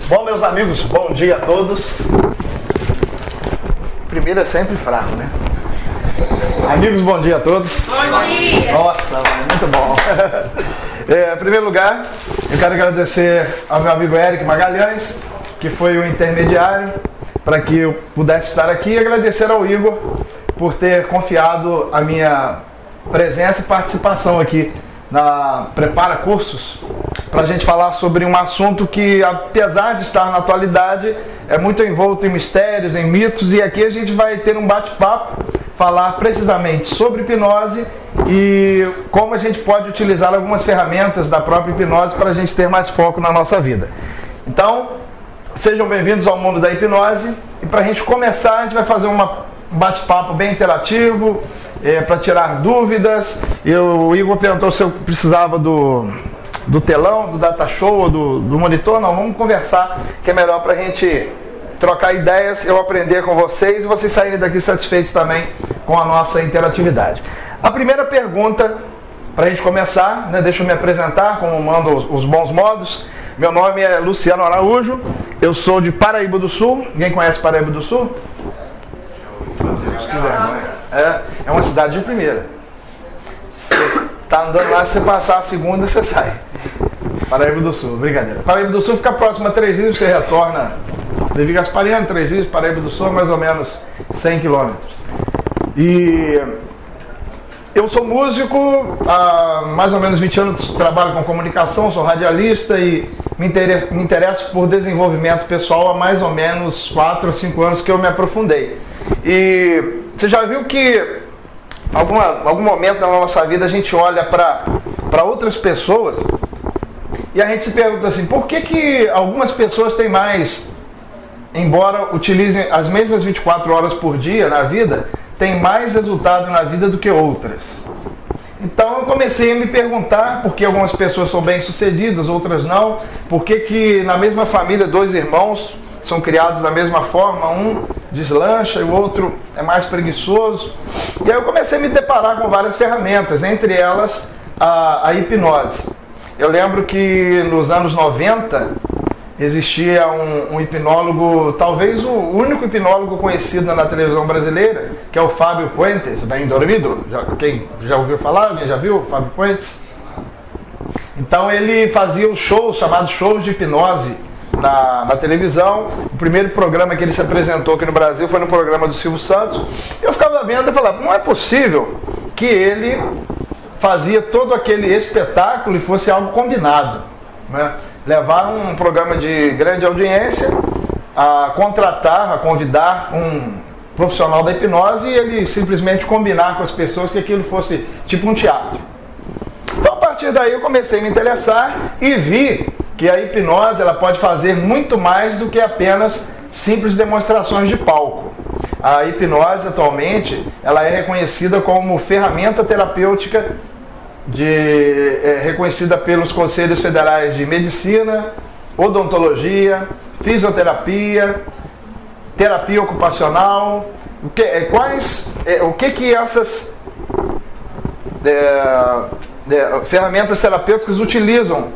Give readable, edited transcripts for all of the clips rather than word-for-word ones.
Bom, meus amigos, bom dia a todos. Primeiro é sempre fraco, né? Amigos, bom dia a todos. Bom dia! Nossa, muito bom. Em primeiro lugar, eu quero agradecer ao meu amigo Eric Magalhães, que foi o intermediário para que eu pudesse estar aqui, e agradecer ao Igor por ter confiado a minha presença e participação aqui na Prepara Cursos, para a gente falar sobre um assunto que, apesar de estar na atualidade, é muito envolto em mistérios, em mitos, e aqui a gente vai ter um bate-papo, falar precisamente sobre hipnose e como a gente pode utilizar algumas ferramentas da própria hipnose para a gente ter mais foco na nossa vida. Então, sejam bem-vindos ao mundo da hipnose, e para a gente começar, a gente vai fazer um bate-papo bem interativo, para tirar dúvidas. O Igor perguntou se eu precisava do telão, do data show ou do monitor. Não, vamos conversar, que é melhor para a gente trocar ideias, eu aprender com vocês e vocês saírem daqui satisfeitos também com a nossa interatividade. A primeira pergunta, para a gente começar, né, deixa eu me apresentar, como mando os bons modos. Meu nome é Luciano Araújo, eu sou de Paraíba do Sul. Ninguém conhece Paraíba do Sul? Meu Deus, que vergonha. É uma cidade de primeira. Você tá andando lá, se você passar a segunda, você sai. Paraíba do Sul, brincadeira. Paraíba do Sul fica próximo a Três Rios, você retorna Levi Gaspariano, Três Rios, Paraíba do Sul, mais ou menos 100 quilômetros. E eu sou músico, há mais ou menos 20 anos trabalho com comunicação, sou radialista e me interesso por desenvolvimento pessoal há mais ou menos 4 ou 5 anos que eu me aprofundei. E você já viu que algum momento na nossa vida a gente olha para outras pessoas e a gente se pergunta assim, por que algumas pessoas têm mais, embora utilizem as mesmas 24 horas por dia na vida, têm mais resultado na vida do que outras? Então eu comecei a me perguntar por que algumas pessoas são bem-sucedidas, outras não, por que na mesma família 2 irmãos são criados da mesma forma, um deslancha e o outro é mais preguiçoso. E aí eu comecei a me deparar com várias ferramentas, entre elas a hipnose. Eu lembro que nos anos 90 existia um hipnólogo, talvez o único hipnólogo conhecido na televisão brasileira, que é o Fábio Puentes, bem dormido. Quem já ouviu falar? Alguém já viu o Fábio Puentes? Então ele fazia os shows, chamados shows de hipnose, na televisão. O primeiro programa que ele se apresentou aqui no Brasil foi no programa do Silvio Santos. Eu ficava vendo e falava, não é possível que ele fazia todo aquele espetáculo e fosse algo combinado, né? Levar um programa de grande audiência, a contratar, a convidar um profissional da hipnose e ele simplesmente combinar com as pessoas que aquilo fosse tipo um teatro. Então a partir daí eu comecei a me interessar e vi que a hipnose ela pode fazer muito mais do que apenas simples demonstrações de palco. A hipnose atualmente ela é reconhecida como ferramenta terapêutica reconhecida pelos Conselhos Federais de Medicina, Odontologia, Fisioterapia, Terapia Ocupacional. O que essas ferramentas terapêuticas utilizam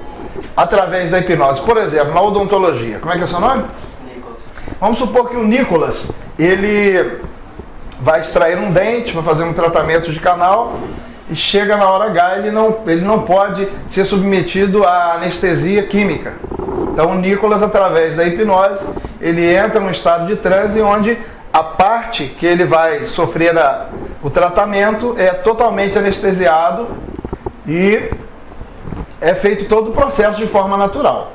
através da hipnose? Por exemplo, na odontologia. Como é que é o seu nome? Nicolas. Vamos supor que o Nicolas, ele vai extrair um dente, vai fazer um tratamento de canal e chega na hora H, ele não pode ser submetido à anestesia química. Então o Nicolas, através da hipnose, ele entra num estado de transe onde a parte que ele vai sofrer o tratamento é totalmente anestesiado e é feito todo o processo de forma natural.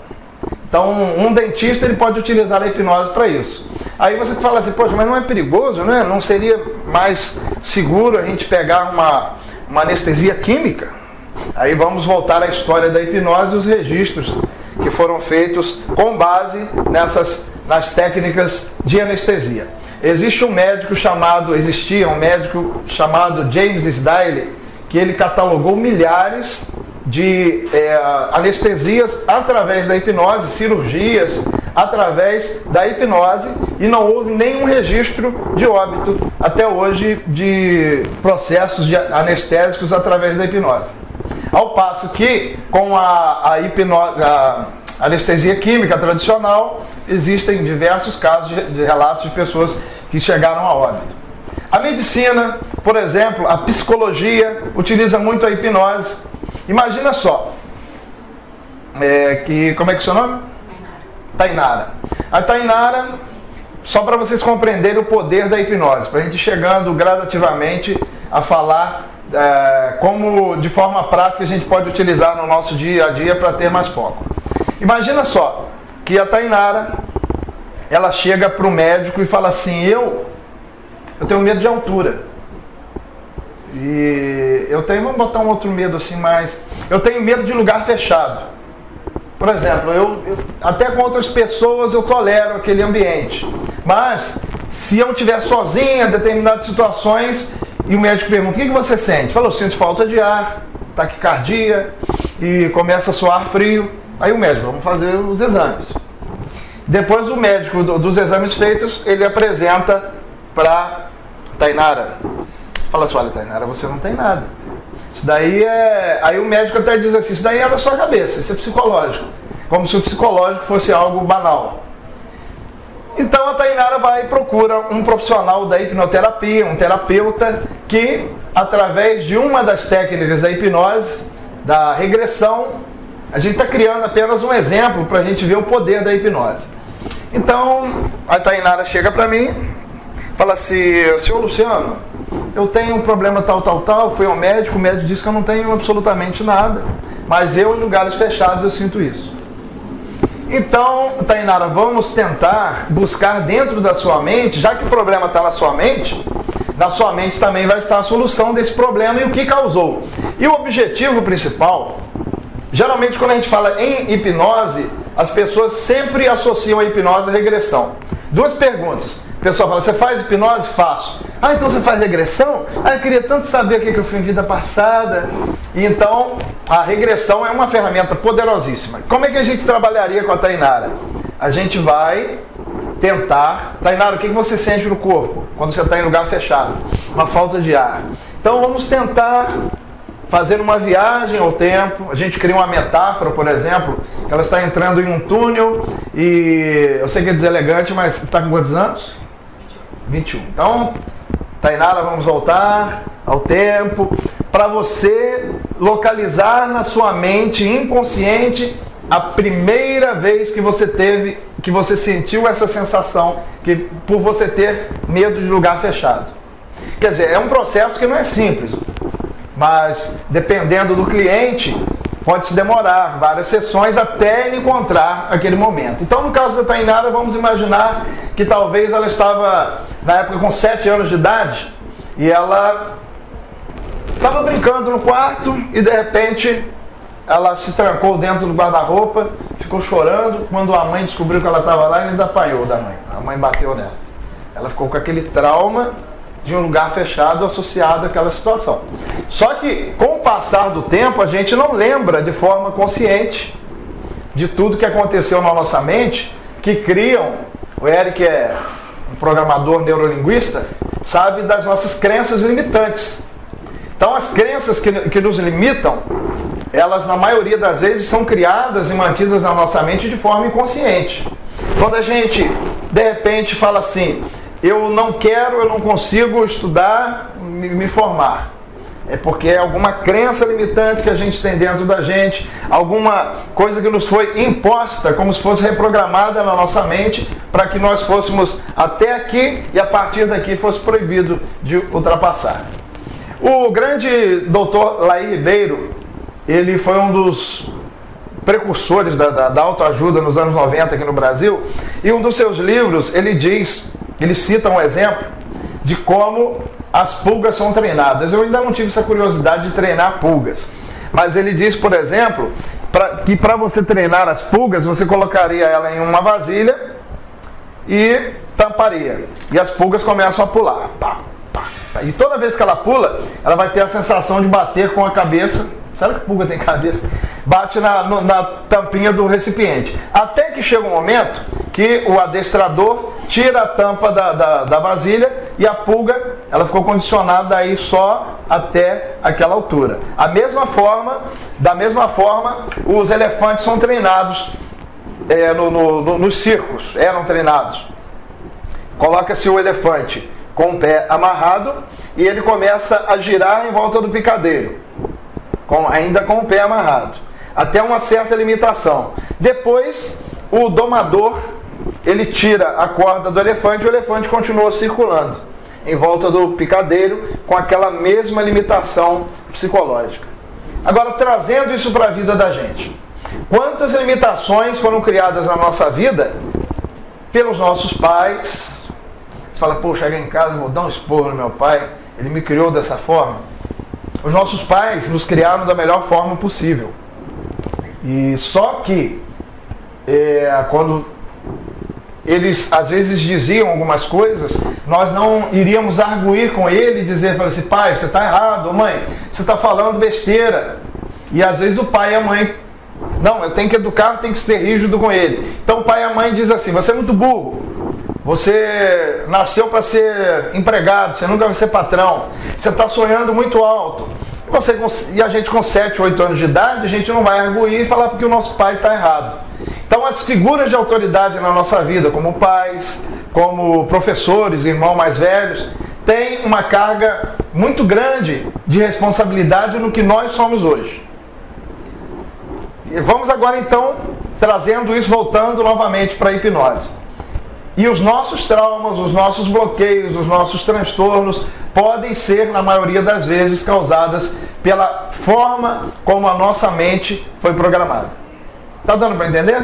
Então, um dentista ele pode utilizar a hipnose para isso. Aí você fala assim, poxa, mas não é perigoso, né? Não seria mais seguro a gente pegar uma anestesia química? Aí vamos voltar à história da hipnose e os registros que foram feitos com base nas técnicas de anestesia. Existia um médico chamado James Sdale, que ele catalogou milhares de anestesias através da hipnose, cirurgias através da hipnose, e não houve nenhum registro de óbito até hoje de processos anestésicos através da hipnose. Ao passo que com a anestesia química tradicional, existem diversos casos de relatos de pessoas que chegaram a óbito. A medicina, por exemplo, a psicologia, utiliza muito a hipnose. Imagina só, como é que é o seu nome? Tainara. A Tainara, só para vocês compreenderem o poder da hipnose, para a gente ir chegando gradativamente a falar como de forma prática a gente pode utilizar no nosso dia a dia para ter mais foco. Imagina só que a Tainara, ela chega para o médico e fala assim, eu tenho medo de altura. E vamos botar um outro medo assim, mas eu tenho medo de lugar fechado. Por exemplo, até com outras pessoas eu tolero aquele ambiente. Mas se eu estiver sozinho em determinadas situações e o médico pergunta, o que você sente? Fala, eu sinto falta de ar, taquicardia e começa a suar frio. Aí o médico, vamos fazer os exames. Depois o médico dos exames feitos, ele apresenta para Tainara. Fala assim, olha Tainara, você não tem nada. Isso daí Aí o médico até diz assim, isso daí é da sua cabeça, isso é psicológico. Como se o psicológico fosse algo banal. Então a Tainara vai e procura um profissional da hipnoterapia, um terapeuta, que através de uma das técnicas da hipnose, da regressão, a gente está criando apenas um exemplo para a gente ver o poder da hipnose. Então a Tainara chega para mim, fala assim, senhor Luciano, eu tenho um problema tal, fui ao médico, o médico disse que eu não tenho absolutamente nada, mas eu em lugares fechados eu sinto isso. Então, Tainara, vamos tentar buscar dentro da sua mente, já que o problema está na sua mente também vai estar a solução desse problema e o que causou. E o objetivo principal, geralmente quando a gente fala em hipnose, as pessoas sempre associam a hipnose à regressão. Duas perguntas. O pessoal fala, você faz hipnose? Faço. Ah, então você faz regressão? Ah, eu queria tanto saber o que eu fui em vida passada. E então, a regressão é uma ferramenta poderosíssima. Como é que a gente trabalharia com a Tainara? A gente vai tentar... Tainara, o que você sente no corpo quando você está em lugar fechado? Uma falta de ar. Então, vamos tentar fazer uma viagem ao tempo. A gente cria uma metáfora, por exemplo, que ela está entrando em um túnel e... Eu sei que é deselegante, mas você está com quantos anos? 21. Então, Tainara, vamos voltar ao tempo para você localizar na sua mente inconsciente a primeira vez que você sentiu essa sensação por você ter medo de lugar fechado. Quer dizer, é um processo que não é simples, mas dependendo do cliente, pode-se demorar várias sessões até ele encontrar aquele momento. Então, no caso da Tainara, vamos imaginar que talvez ela estava, na época, com 7 anos de idade, e ela estava brincando no quarto e, de repente, ela se trancou dentro do guarda-roupa, ficou chorando. Quando a mãe descobriu que ela estava lá, ele ainda apanhou da mãe. A mãe bateu nela. Ela ficou com aquele trauma de um lugar fechado associado àquela situação. Só que, com o passar do tempo, a gente não lembra de forma consciente de tudo que aconteceu na nossa mente, que criam, o Eric é um programador neurolinguista, sabe das nossas crenças limitantes. Então, as crenças que nos limitam, elas, na maioria das vezes, são criadas e mantidas na nossa mente de forma inconsciente. Quando a gente, de repente, fala assim, eu não consigo estudar, me formar. É porque é alguma crença limitante que a gente tem dentro da gente, alguma coisa que nos foi imposta, como se fosse reprogramada na nossa mente, para que nós fôssemos até aqui e a partir daqui fosse proibido de ultrapassar. O grande doutor Laí Ribeiro, ele foi um dos precursores da autoajuda nos anos 90 aqui no Brasil, e um dos seus livros, ele cita um exemplo de como as pulgas são treinadas. Eu ainda não tive essa curiosidade de treinar pulgas, mas ele diz, por exemplo, que para você treinar as pulgas, você colocaria ela em uma vasilha e tamparia, e as pulgas começam a pular. Pá, pá, pá. E toda vez que ela pula, ela vai ter a sensação de bater com a cabeça. Será que a pulga tem cabeça? Bate na tampinha do recipiente. Até que chega um momento que o adestrador tira a tampa da vasilha e a pulga, ela ficou condicionada aí só até aquela altura. Da mesma forma, os elefantes são treinados nos circos, eram treinados. Coloca-se o elefante com o pé amarrado e ele começa a girar em volta do picadeiro, ainda com o pé amarrado, até uma certa limitação. Depois, o domador, ele tira a corda do elefante e o elefante continua circulando em volta do picadeiro com aquela mesma limitação psicológica. Agora, trazendo isso para a vida da gente. Quantas limitações foram criadas na nossa vida pelos nossos pais? Você fala, pô, cheguei em casa, vou dar um esporro no meu pai, ele me criou dessa forma. Os nossos pais nos criaram da melhor forma possível. E só que, quando eles às vezes diziam algumas coisas, nós não iríamos arguir com ele e dizer assim, pai, você está errado, mãe, você está falando besteira. E às vezes o pai e a mãe, não, eu tenho que educar, tenho que ser rígido com ele. Então o pai e a mãe dizem assim, você é muito burro, você nasceu para ser empregado, você nunca vai ser patrão, você está sonhando muito alto. E a gente com 7, 8 anos de idade, a gente não vai arguir e falar porque o nosso pai está errado. Então as figuras de autoridade na nossa vida, como pais, como professores, irmãos mais velhos, têm uma carga muito grande de responsabilidade no que nós somos hoje. E vamos agora então, trazendo isso, voltando novamente para a hipnose. E os nossos traumas, os nossos bloqueios, os nossos transtornos podem ser, na maioria das vezes, causadas pela forma como a nossa mente foi programada. Tá dando para entender?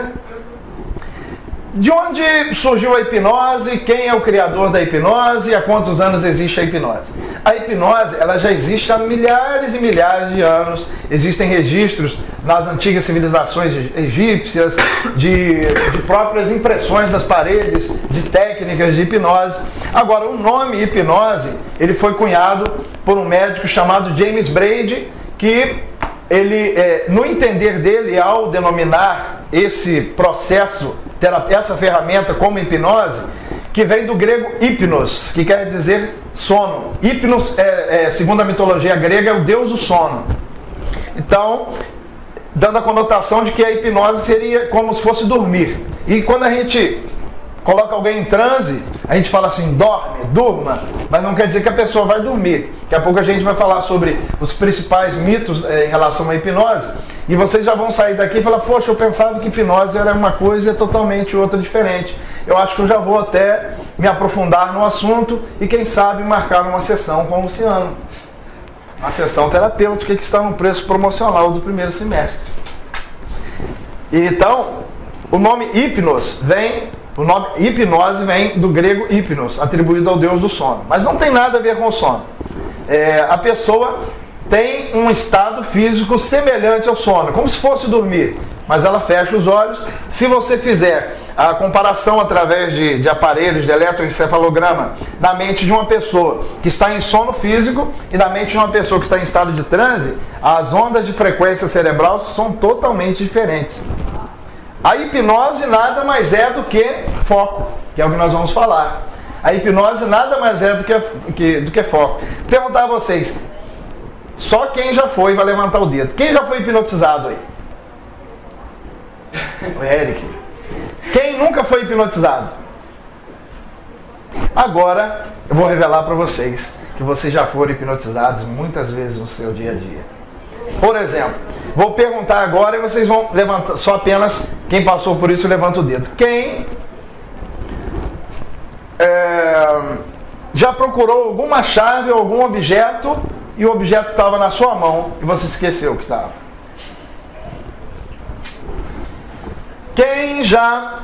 De onde surgiu a hipnose? Quem é o criador da hipnose? Há quantos anos existe a hipnose? A hipnose, ela já existe há milhares e milhares de anos. Existem registros nas antigas civilizações egípcias, de próprias impressões das paredes, de técnicas de hipnose. Agora, o nome hipnose, ele foi cunhado por um médico chamado James Braid, que ele, no entender dele, ao denominar esse processo, essa ferramenta como hipnose, que vem do grego hipnos, que quer dizer sono. Hipnos, segundo a mitologia grega, é o deus do sono. Então, dando a conotação de que a hipnose seria como se fosse dormir. E quando a gente coloca alguém em transe, a gente fala assim, durma, mas não quer dizer que a pessoa vai dormir. Daqui a pouco a gente vai falar sobre os principais mitos em relação à hipnose, e vocês já vão sair daqui e falar, poxa, eu pensava que hipnose era uma coisa e é totalmente outra diferente. Eu acho que eu já vou até me aprofundar no assunto e quem sabe marcar uma sessão com o Luciano. Uma sessão terapêutica que está no preço promocional do primeiro semestre. Então, o nome hipnose vem do grego hipnos, atribuído ao deus do sono. Mas não tem nada a ver com o sono. A pessoa tem um estado físico semelhante ao sono, como se fosse dormir, mas ela fecha os olhos. Se você fizer a comparação através de aparelhos de eletroencefalograma na mente de uma pessoa que está em sono físico e na mente de uma pessoa que está em estado de transe, as ondas de frequência cerebral são totalmente diferentes. A hipnose nada mais é do que foco, que é o que nós vamos falar. A hipnose nada mais é do que foco. Perguntar a vocês, só quem já foi vai levantar o dedo. Quem já foi hipnotizado aí? O Eric. Quem nunca foi hipnotizado? Agora eu vou revelar para vocês que vocês já foram hipnotizados muitas vezes no seu dia a dia. Por exemplo, vou perguntar agora e vocês vão levantar, só apenas quem passou por isso levanta o dedo. Quem já procurou alguma chave ou algum objeto e o objeto estava na sua mão e você esqueceu que estava? Quem já,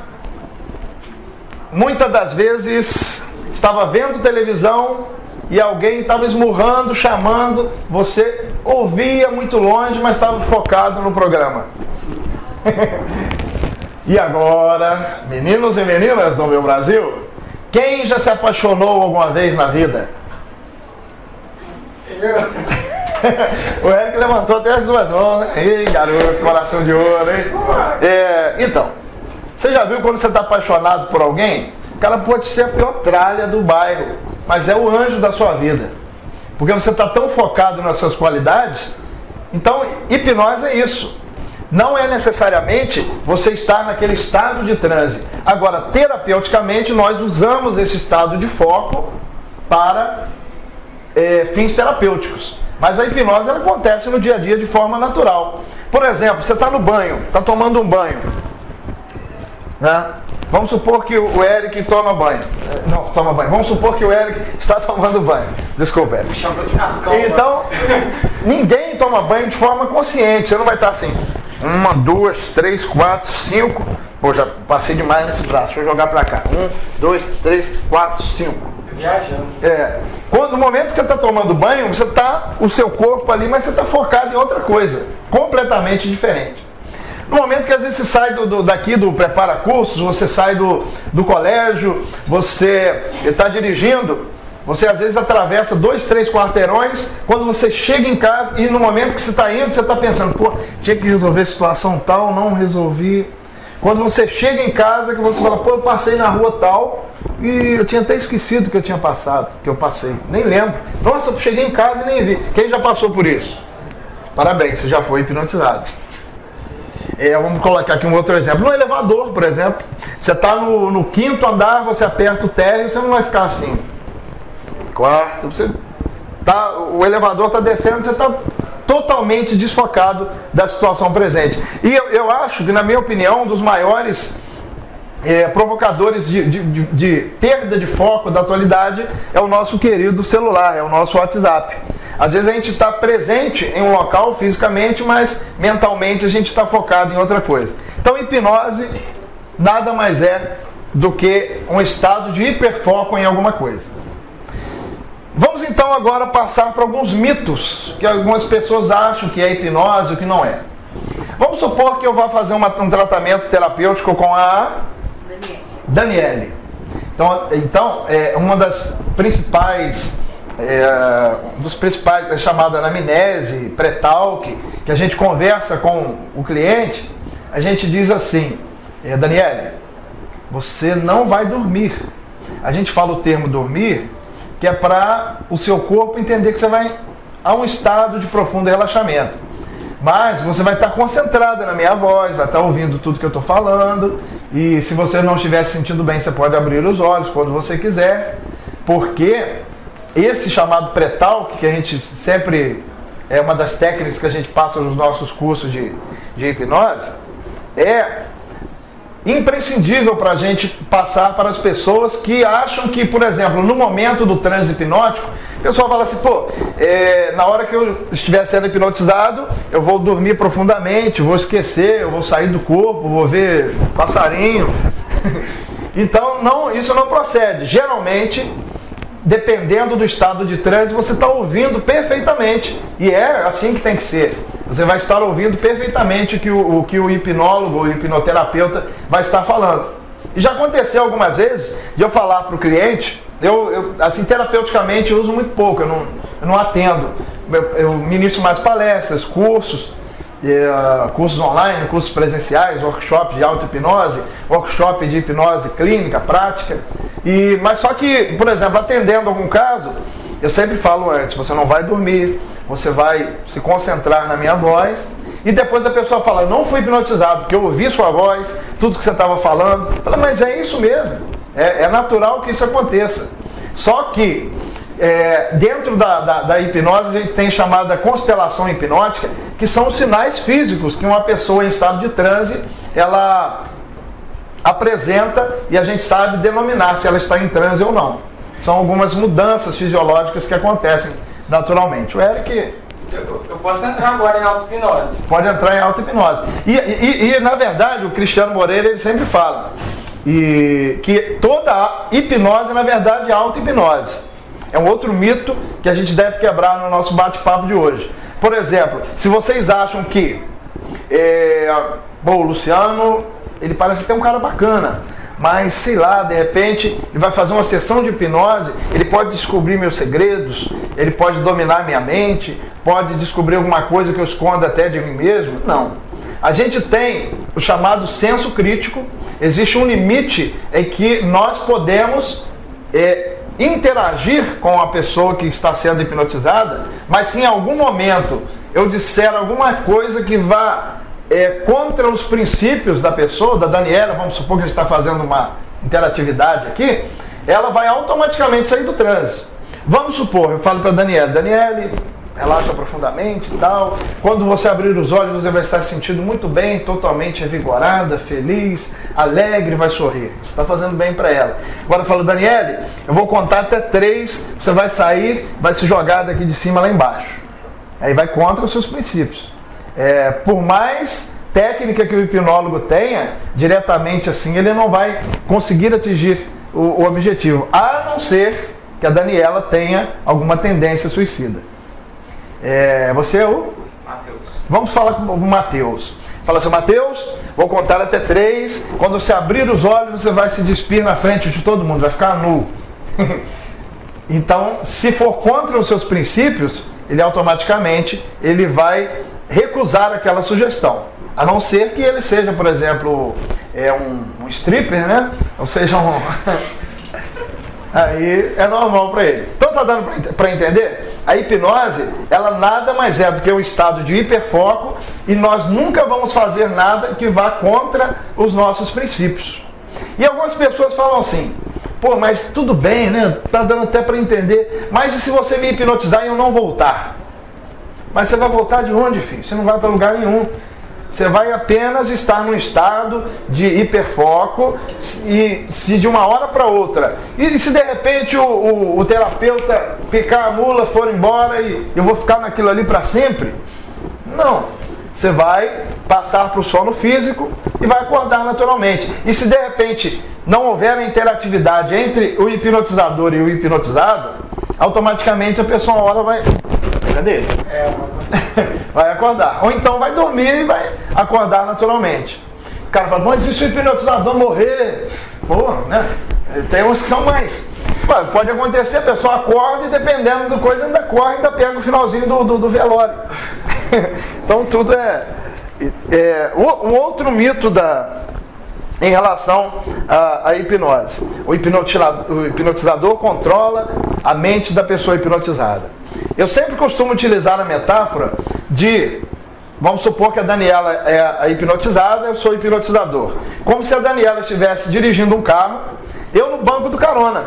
muitas das vezes, estava vendo televisão e alguém estava esmurrando, chamando, você ouvia muito longe, mas estava focado no programa? E agora, meninos e meninas do meu Brasil, quem já se apaixonou alguma vez na vida? O Eric levantou até as duas mãos, né? Ei, garoto, coração de ouro, hein? Então, você já viu quando você está apaixonado por alguém? O cara pode ser a pior tralha do bairro, mas é o anjo da sua vida. Porque você está tão focado nas suas qualidades. Então, hipnose é isso. não é necessariamente você estar naquele estado de transe. Agora, terapeuticamente, nós usamos esse estado de foco para fins terapêuticos. Mas a hipnose ela acontece no dia a dia de forma natural. Por exemplo, você está no banho, está tomando um banho, né? Vamos supor que o Eric toma banho. Não, toma banho. Vamos supor que o Eric está tomando banho. Desculpa, Eric. Então, ninguém toma banho de forma consciente. Você não vai estar assim, 1, 2, 3, 4, 5. Pô, já passei demais nesse braço. Deixa eu jogar pra cá. 1, 2, 3, 4, 5. Viajando. No momento que você está tomando banho, você está o seu corpo ali, mas você está focado em outra coisa, completamente diferente. No momento que às vezes você sai daqui do prepara-cursos, você sai do colégio, você está dirigindo, você às vezes atravessa 2, 3 quarteirões, quando você chega em casa e no momento que você está indo, você está pensando, pô, tinha que resolver a situação tal, não resolvi. Quando você chega em casa, que você fala, pô, eu passei na rua tal e eu tinha até esquecido que eu tinha passado, que eu passei, nem lembro. Nossa, eu cheguei em casa e nem vi. Quem já passou por isso? Parabéns, você já foi hipnotizado. Vamos colocar aqui um outro exemplo. No elevador, por exemplo, você está no 5º andar, você aperta o térreo, você não vai ficar assim. Quarto, o elevador está descendo, você está totalmente desfocado da situação presente. E eu acho que, na minha opinião, um dos maiores provocadores de perda de foco da atualidade é o nosso querido celular, é o nosso WhatsApp. Às vezes a gente está presente em um local fisicamente, mas mentalmente a gente está focado em outra coisa. Então, hipnose nada mais é do que um estado de hiperfoco em alguma coisa. Vamos então agora passar para alguns mitos que algumas pessoas acham que é hipnose e o que não é. Vamos supor que eu vá fazer um tratamento terapêutico com a Daniele. Então uma das principais, é chamada anamnese, pré-talk, que a gente conversa com o cliente, a gente diz assim, Daniele, você não vai dormir. A gente fala o termo dormir, que é para o seu corpo entender que você vai a um estado de profundo relaxamento. Mas você vai estar concentrada na minha voz, vai estar ouvindo tudo que eu estou falando, e se você não estiver se sentindo bem, você pode abrir os olhos quando você quiser, porque esse chamado pré-talk, que a gente sempre, é uma das técnicas que a gente passa nos nossos cursos de hipnose, é imprescindível para a gente passar para as pessoas que acham que, por exemplo, no momento do transe hipnótico, o pessoal fala assim, pô, na hora que eu estiver sendo hipnotizado, eu vou dormir profundamente, vou esquecer, eu vou sair do corpo, vou ver passarinho. Então, isso não procede. Geralmente, dependendo do estado de transe, você está ouvindo perfeitamente, e é assim que tem que ser. Você vai estar ouvindo perfeitamente o que o hipnólogo, o hipnoterapeuta vai estar falando. E já aconteceu algumas vezes de eu falar para o cliente, eu assim, terapeuticamente eu uso muito pouco, eu não atendo. Eu ministro mais palestras, cursos online, cursos presenciais, workshop de auto-hipnose, workshop de hipnose clínica, prática. Mas só que, por exemplo, atendendo algum caso, eu sempre falo antes, você não vai dormir, você vai se concentrar na minha voz, e depois a pessoa fala, não fui hipnotizado, porque eu ouvi sua voz, tudo que você estava falando. Fala, mas é isso mesmo, é natural que isso aconteça. Só que dentro da hipnose a gente tem chamada constelação hipnótica, que são os sinais físicos que uma pessoa em estado de transe, ela apresenta, e a gente sabe denominar se ela está em transe ou não. São algumas mudanças fisiológicas que acontecem naturalmente. O Eric... Eu posso entrar agora em auto-hipnose. Pode entrar em auto-hipnose. E, na verdade, o Cristiano Moreira ele sempre fala que toda a hipnose, na verdade, é auto-hipnose. É um outro mito que a gente deve quebrar no nosso bate-papo de hoje. Por exemplo, se vocês acham que o Luciano, ele parece ter um cara bacana, mas, sei lá, de repente, ele vai fazer uma sessão de hipnose, ele pode descobrir meus segredos, ele pode dominar minha mente, pode descobrir alguma coisa que eu escondo até de mim mesmo. Não. A gente tem o chamado senso crítico, existe um limite em que nós podemos interagir com a pessoa que está sendo hipnotizada, mas se em algum momento eu disser alguma coisa que vá contra os princípios da pessoa, da Daniela, vamos supor que a gente está fazendo uma interatividade aqui, ela vai automaticamente sair do transe. Vamos supor, eu falo para a Daniele, relaxa profundamente e tal. Quando você abrir os olhos, você vai estar se sentindo muito bem, totalmente revigorada, feliz, alegre, vai sorrir. Você está fazendo bem para ela. Agora eu falo, Daniele, eu vou contar até 3, você vai sair, vai se jogar daqui de cima lá embaixo. Aí vai contra os seus princípios. Por mais técnica que o hipnólogo tenha, diretamente assim, ele não vai conseguir atingir o objetivo, a não ser que a Daniela tenha alguma tendência suicida. Você é o? Matheus. Vamos falar com o Matheus. Fala assim, Matheus, vou contar até 3. Quando você abrir os olhos, você vai se despir na frente de todo mundo, vai ficar nu. Então, se for contra os seus princípios, ele automaticamente recusar aquela sugestão. A não ser que ele seja, por exemplo, um stripper, né? Ou seja, aí é normal para ele. Então tá dando para entender? A hipnose, ela nada mais é do que um estado de hiperfoco e nós nunca vamos fazer nada que vá contra os nossos princípios. E algumas pessoas falam assim, pô, mas tudo bem, né? Tá dando até para entender, mas e se você me hipnotizar e eu não voltar? Mas você vai voltar de onde, filho? Você não vai para lugar nenhum. Você vai apenas estar num estado de hiperfoco e se de uma hora para outra. E se de repente o terapeuta picar a mula, for embora e eu vou ficar naquilo ali para sempre? Não. Você vai passar para o sono físico e vai acordar naturalmente. E se de repente não houver interatividade entre o hipnotizador e o hipnotizado, automaticamente a pessoa uma hora vai... Cadê? Vai acordar. Ou então vai dormir e vai acordar naturalmente. O cara fala, mas e se o hipnotizador morrer? Pô, né? Tem uns que são mais. Pode acontecer, a pessoa acorda e dependendo do coisa ainda corre, ainda pega o finalzinho do velório. Então tudo um outro mito em relação à hipnose. O hipnotizador controla a mente da pessoa hipnotizada. Eu sempre costumo utilizar a metáfora de, vamos supor que a Daniela é a hipnotizada, eu sou o hipnotizador. Como se a Daniela estivesse dirigindo um carro, eu no banco do carona.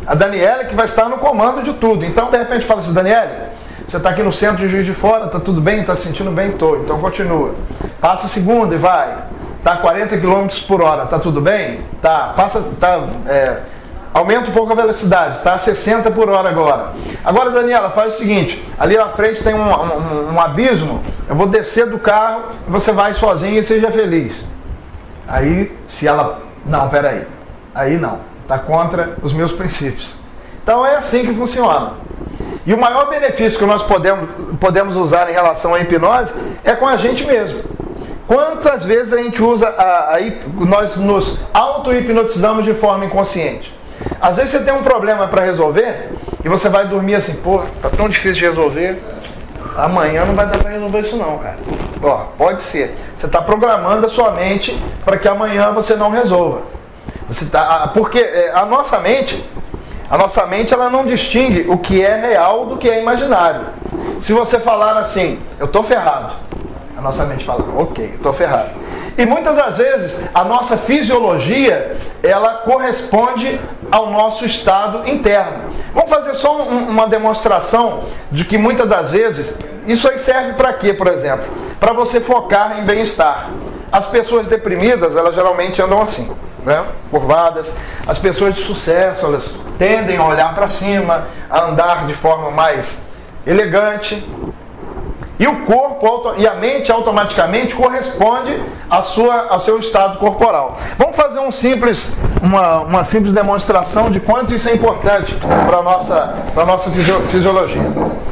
A Daniela que vai estar no comando de tudo. Então, de repente, fala assim, Daniela, você está aqui no centro de Juiz de Fora, está tudo bem? Está se sentindo bem? Estou. Então, continua. Passa a segunda e vai. Está a 40 km por hora, está tudo bem? Tá. Aumenta um pouco a velocidade, está a 60 por hora agora. Agora, Daniela, faz o seguinte, ali na frente tem um abismo, eu vou descer do carro, você vai sozinha e seja feliz. Aí, se ela... Não, peraí. Aí não, está contra os meus princípios. Então é assim que funciona. E o maior benefício que nós podemos usar em relação à hipnose é com a gente mesmo. Quantas vezes a gente usa, nós nos auto-hipnotizamos de forma inconsciente? Às vezes você tem um problema para resolver e você vai dormir assim, pô, tá tão difícil de resolver, amanhã não vai dar para resolver isso não, cara. Ó, pode ser. Você está programando a sua mente para que amanhã você não resolva. Porque a nossa mente ela não distingue o que é real do que é imaginário. Se você falar assim, eu tô ferrado, a nossa mente fala, ok, eu tô ferrado. E muitas das vezes a nossa fisiologia ela corresponde ao nosso estado interno. Vamos fazer só uma demonstração de que muitas das vezes isso aí serve para quê, por exemplo? Para você focar em bem-estar. As pessoas deprimidas, elas geralmente andam assim, né? Curvadas. As pessoas de sucesso, elas tendem a olhar para cima, a andar de forma mais elegante. E o corpo e a mente automaticamente corresponde ao seu estado corporal. Vamos fazer uma simples demonstração de quanto isso é importante para a nossa fisiologia.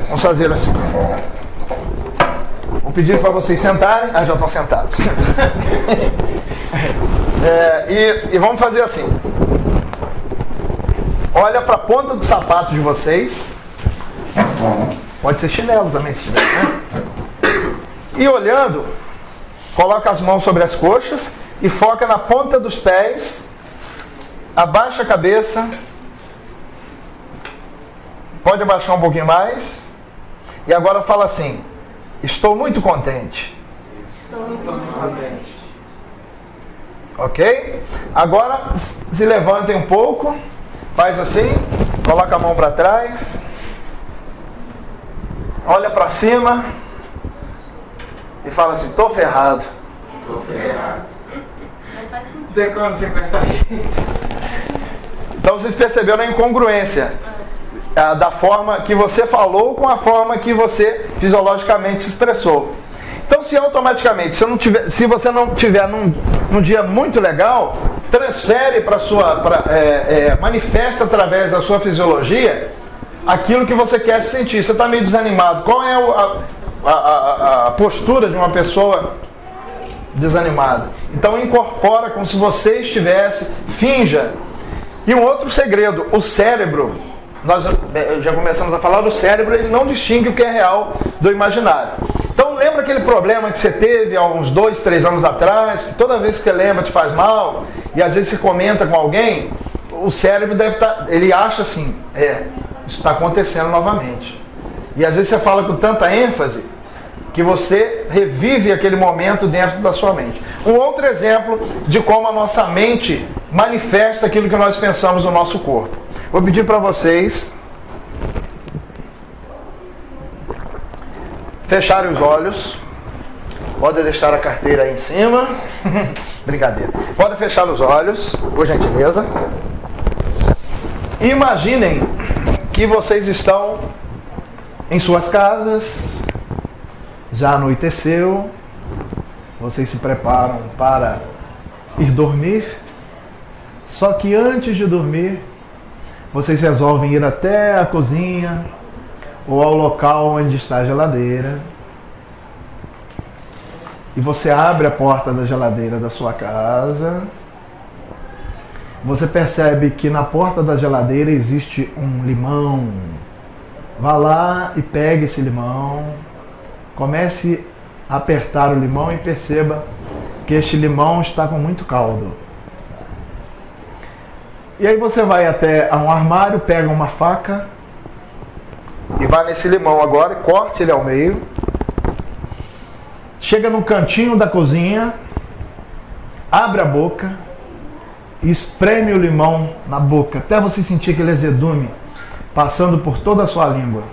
Vamos fazer assim. Vou pedir para vocês sentarem. Já estão sentados. E vamos fazer assim. Olha para a ponta do sapato de vocês. Pode ser chinelo também, se tiver, né? E olhando, coloca as mãos sobre as coxas e foca na ponta dos pés. Abaixa a cabeça. Pode abaixar um pouquinho mais. E agora fala assim, estou muito contente. Ok? Agora se levantem um pouco, faz assim, coloca a mão para trás, olha para cima e fala assim: tô ferrado. Tô ferrado. Tem como você começar aí? Então vocês perceberam a incongruência da forma que você falou com a forma que você fisiologicamente se expressou. Então, se automaticamente, se você não tiver num dia muito legal, transfere para manifesta através da sua fisiologia aquilo que você quer se sentir. Você está meio desanimado. Qual é a postura de uma pessoa desanimada? Então, incorpora como se você estivesse, finja. E um outro segredo: o cérebro, nós já começamos a falar do cérebro, ele não distingue o que é real do imaginário. Então lembra aquele problema que você teve há uns 2, 3 anos atrás, que toda vez que você lembra te faz mal, e às vezes você comenta com alguém, o cérebro deve estar, ele acha assim, isso está acontecendo novamente. E às vezes você fala com tanta ênfase que você revive aquele momento dentro da sua mente. Um outro exemplo de como a nossa mente manifesta aquilo que nós pensamos no nosso corpo. Vou pedir para vocês fecharem os olhos. Pode deixar a carteira aí em cima. Brincadeira. Pode fechar os olhos, por gentileza. Imaginem que vocês estão em suas casas, já anoiteceu, vocês se preparam para ir dormir, só que antes de dormir, vocês resolvem ir até a cozinha ou ao local onde está a geladeira, e você abre a porta da geladeira da sua casa. Você percebe que na porta da geladeira existe um limão. Vá lá e pegue esse limão, comece a apertar o limão e perceba que este limão está com muito caldo. E aí você vai até um armário, pega uma faca e vai nesse limão agora e corte ele ao meio. Chega no cantinho da cozinha, abre a boca e espreme o limão na boca, até você sentir aquele azedume passando por toda a sua língua.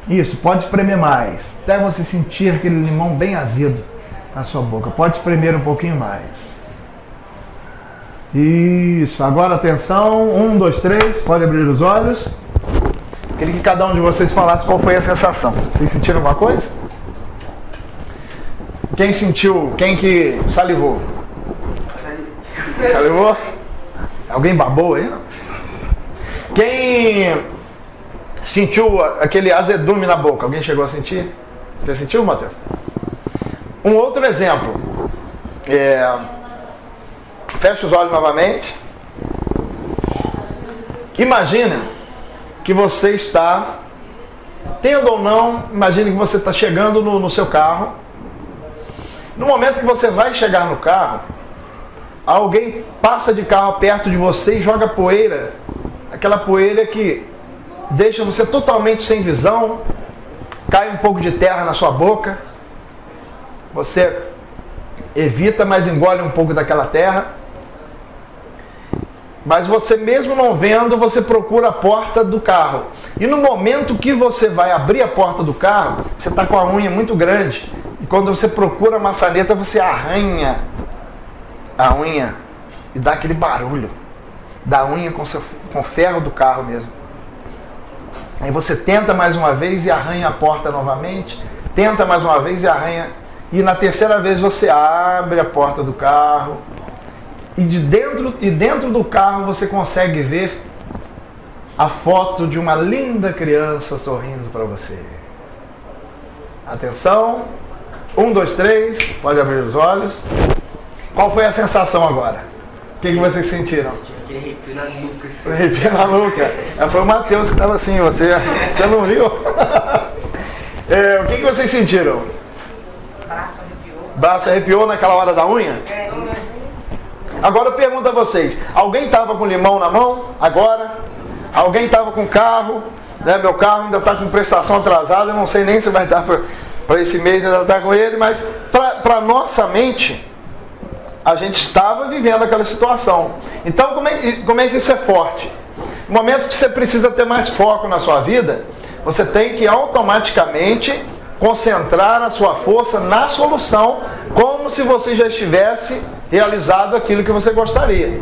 Isso, pode espremer mais, até você sentir aquele limão bem azedo na sua boca. Pode espremer um pouquinho mais. Isso, agora atenção, 1, 2, 3, pode abrir os olhos. Queria que cada um de vocês falasse qual foi a sensação. Vocês sentiram alguma coisa? Quem sentiu, quem que salivou? Salivou? Alguém babou aí? Não? Quem sentiu aquele azedume na boca? Alguém chegou a sentir? Você sentiu, Matheus? Um outro exemplo. Feche os olhos novamente. Imagina que você está, tendo ou não, imagine que você está chegando no seu carro. No momento que você vai chegar no carro, alguém passa de carro perto de você e joga poeira. Aquela poeira que deixa você totalmente sem visão, cai um pouco de terra na sua boca. Você evita, mas engole um pouco daquela terra. Mas você mesmo não vendo, você procura a porta do carro. E no momento que você vai abrir a porta do carro, você está com a unha muito grande. E quando você procura a maçaneta, você arranha a unha e dá aquele barulho da unha com o ferro do carro mesmo. Aí você tenta mais uma vez e arranha a porta novamente. Tenta mais uma vez e arranha. E na terceira vez você abre a porta do carro. E dentro do carro você consegue ver a foto de uma linda criança sorrindo para você. Atenção. 1, 2, 3. Pode abrir os olhos. Qual foi a sensação agora? O que vocês sentiram? Tinha aquele arrepio na nuca. Assim. Arrepio na nuca. Foi o Matheus que estava assim, você não viu? O que vocês sentiram? Braço arrepiou. Braço arrepiou naquela hora da unha? Agora eu pergunto a vocês, alguém estava com limão na mão agora? Alguém estava com carro? Né? Meu carro ainda está com prestação atrasada, eu não sei nem se vai dar para... para esse mês ainda está com ele, mas para nossa mente, a gente estava vivendo aquela situação. Então, como é que isso é forte? No momento que você precisa ter mais foco na sua vida, você tem que automaticamente concentrar a sua força na solução, como se você já estivesse realizado aquilo que você gostaria.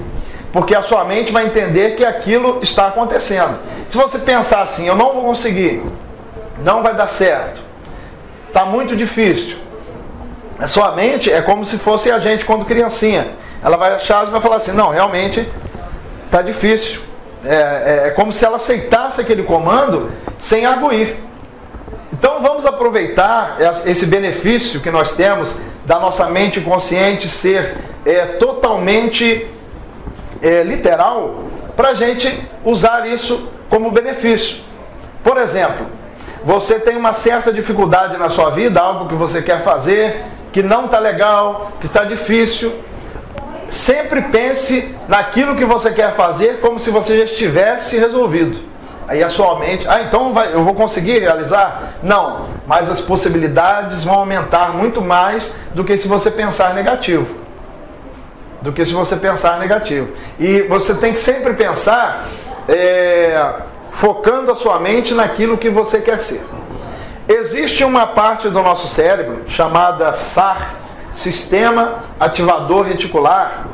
Porque a sua mente vai entender que aquilo está acontecendo. Se você pensar assim, eu não vou conseguir, não vai dar certo, está muito difícil, a sua mente é como se fosse a gente quando criancinha. Ela vai achar e vai falar assim, não, realmente está difícil. É como se ela aceitasse aquele comando sem arguir. Então vamos aproveitar esse benefício que nós temos da nossa mente consciente ser totalmente literal, para a gente usar isso como benefício. Por exemplo, você tem uma certa dificuldade na sua vida, algo que você quer fazer, que não está legal, que está difícil. Sempre pense naquilo que você quer fazer como se você já estivesse resolvido. Aí a sua mente, então eu vou conseguir realizar? Não, mas as possibilidades vão aumentar muito mais do que se você pensar negativo. E você tem que sempre pensar focando a sua mente naquilo que você quer ser. Existe uma parte do nosso cérebro chamada SAR, Sistema Ativador Reticular.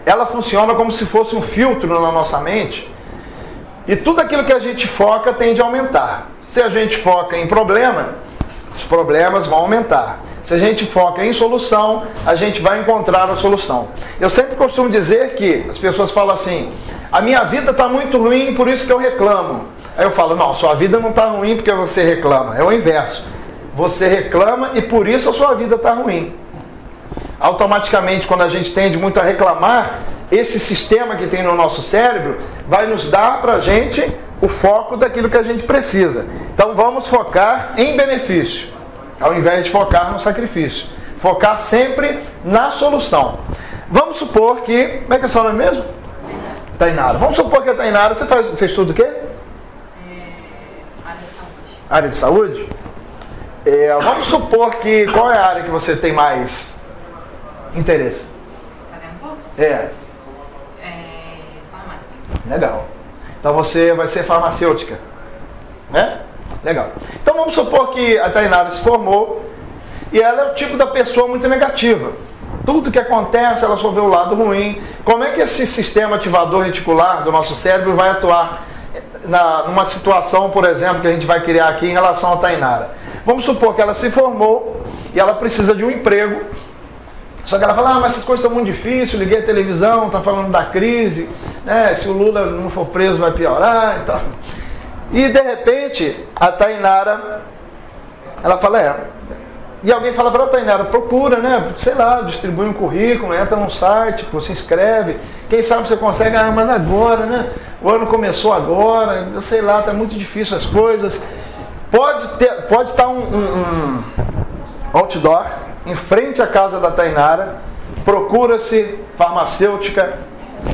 Ela funciona como se fosse um filtro na nossa mente, e tudo aquilo que a gente foca tende a aumentar. Se a gente foca em problema, os problemas vão aumentar. Se a gente foca em solução, a gente vai encontrar a solução. Eu sempre costumo dizer que as pessoas falam assim, a minha vida está muito ruim, por isso que eu reclamo. Aí eu falo, não, sua vida não está ruim porque você reclama. É o inverso. Você reclama e por isso a sua vida está ruim. Automaticamente, quando a gente tende muito a reclamar, esse sistema que tem no nosso cérebro vai nos dar para a gente o foco daquilo que a gente precisa. Então vamos focar em benefício, ao invés de focar no sacrifício. Focar sempre na solução. Vamos supor que... Como é que é o seu nome mesmo? Tainara. Vamos supor que a Tainara... Você estuda o quê? Área de saúde? Vamos supor que... Qual é a área que você tem mais interesse? Fazendo curso? Farmácia. Legal. Então você vai ser farmacêutica, né? Legal. Então vamos supor que a Tainara se formou e ela é o tipo da pessoa muito negativa. Tudo que acontece, ela só vê o lado ruim. Como é que esse sistema ativador reticular do nosso cérebro vai atuar numa situação, por exemplo, que a gente vai criar aqui em relação a Tainara? Vamos supor que ela se formou e ela precisa de um emprego. Só que ela fala, mas essas coisas estão muito difíceis, liguei a televisão, está falando da crise, né? Se o Lula não for preso vai piorar e tal. E de repente, a Tainara, ela fala, e alguém fala para a Tainara, procura, né? Sei lá, distribui um currículo, entra num site, se inscreve, quem sabe você consegue, mas agora, né? O ano começou agora, eu sei lá, está muito difícil as coisas. Pode estar um outdoor em frente à casa da Tainara, procura-se farmacêutica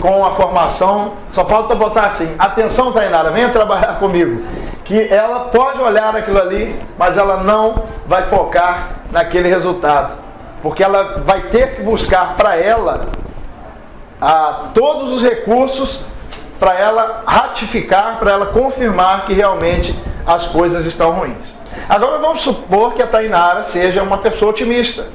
com a formação, só falta botar assim, atenção Tainara, venha trabalhar comigo, que ela pode olhar aquilo ali, mas ela não vai focar naquele resultado, porque ela vai ter que buscar para ela todos os recursos para ela ratificar, para ela confirmar que realmente as coisas estão ruins. Agora vamos supor que a Tainara seja uma pessoa otimista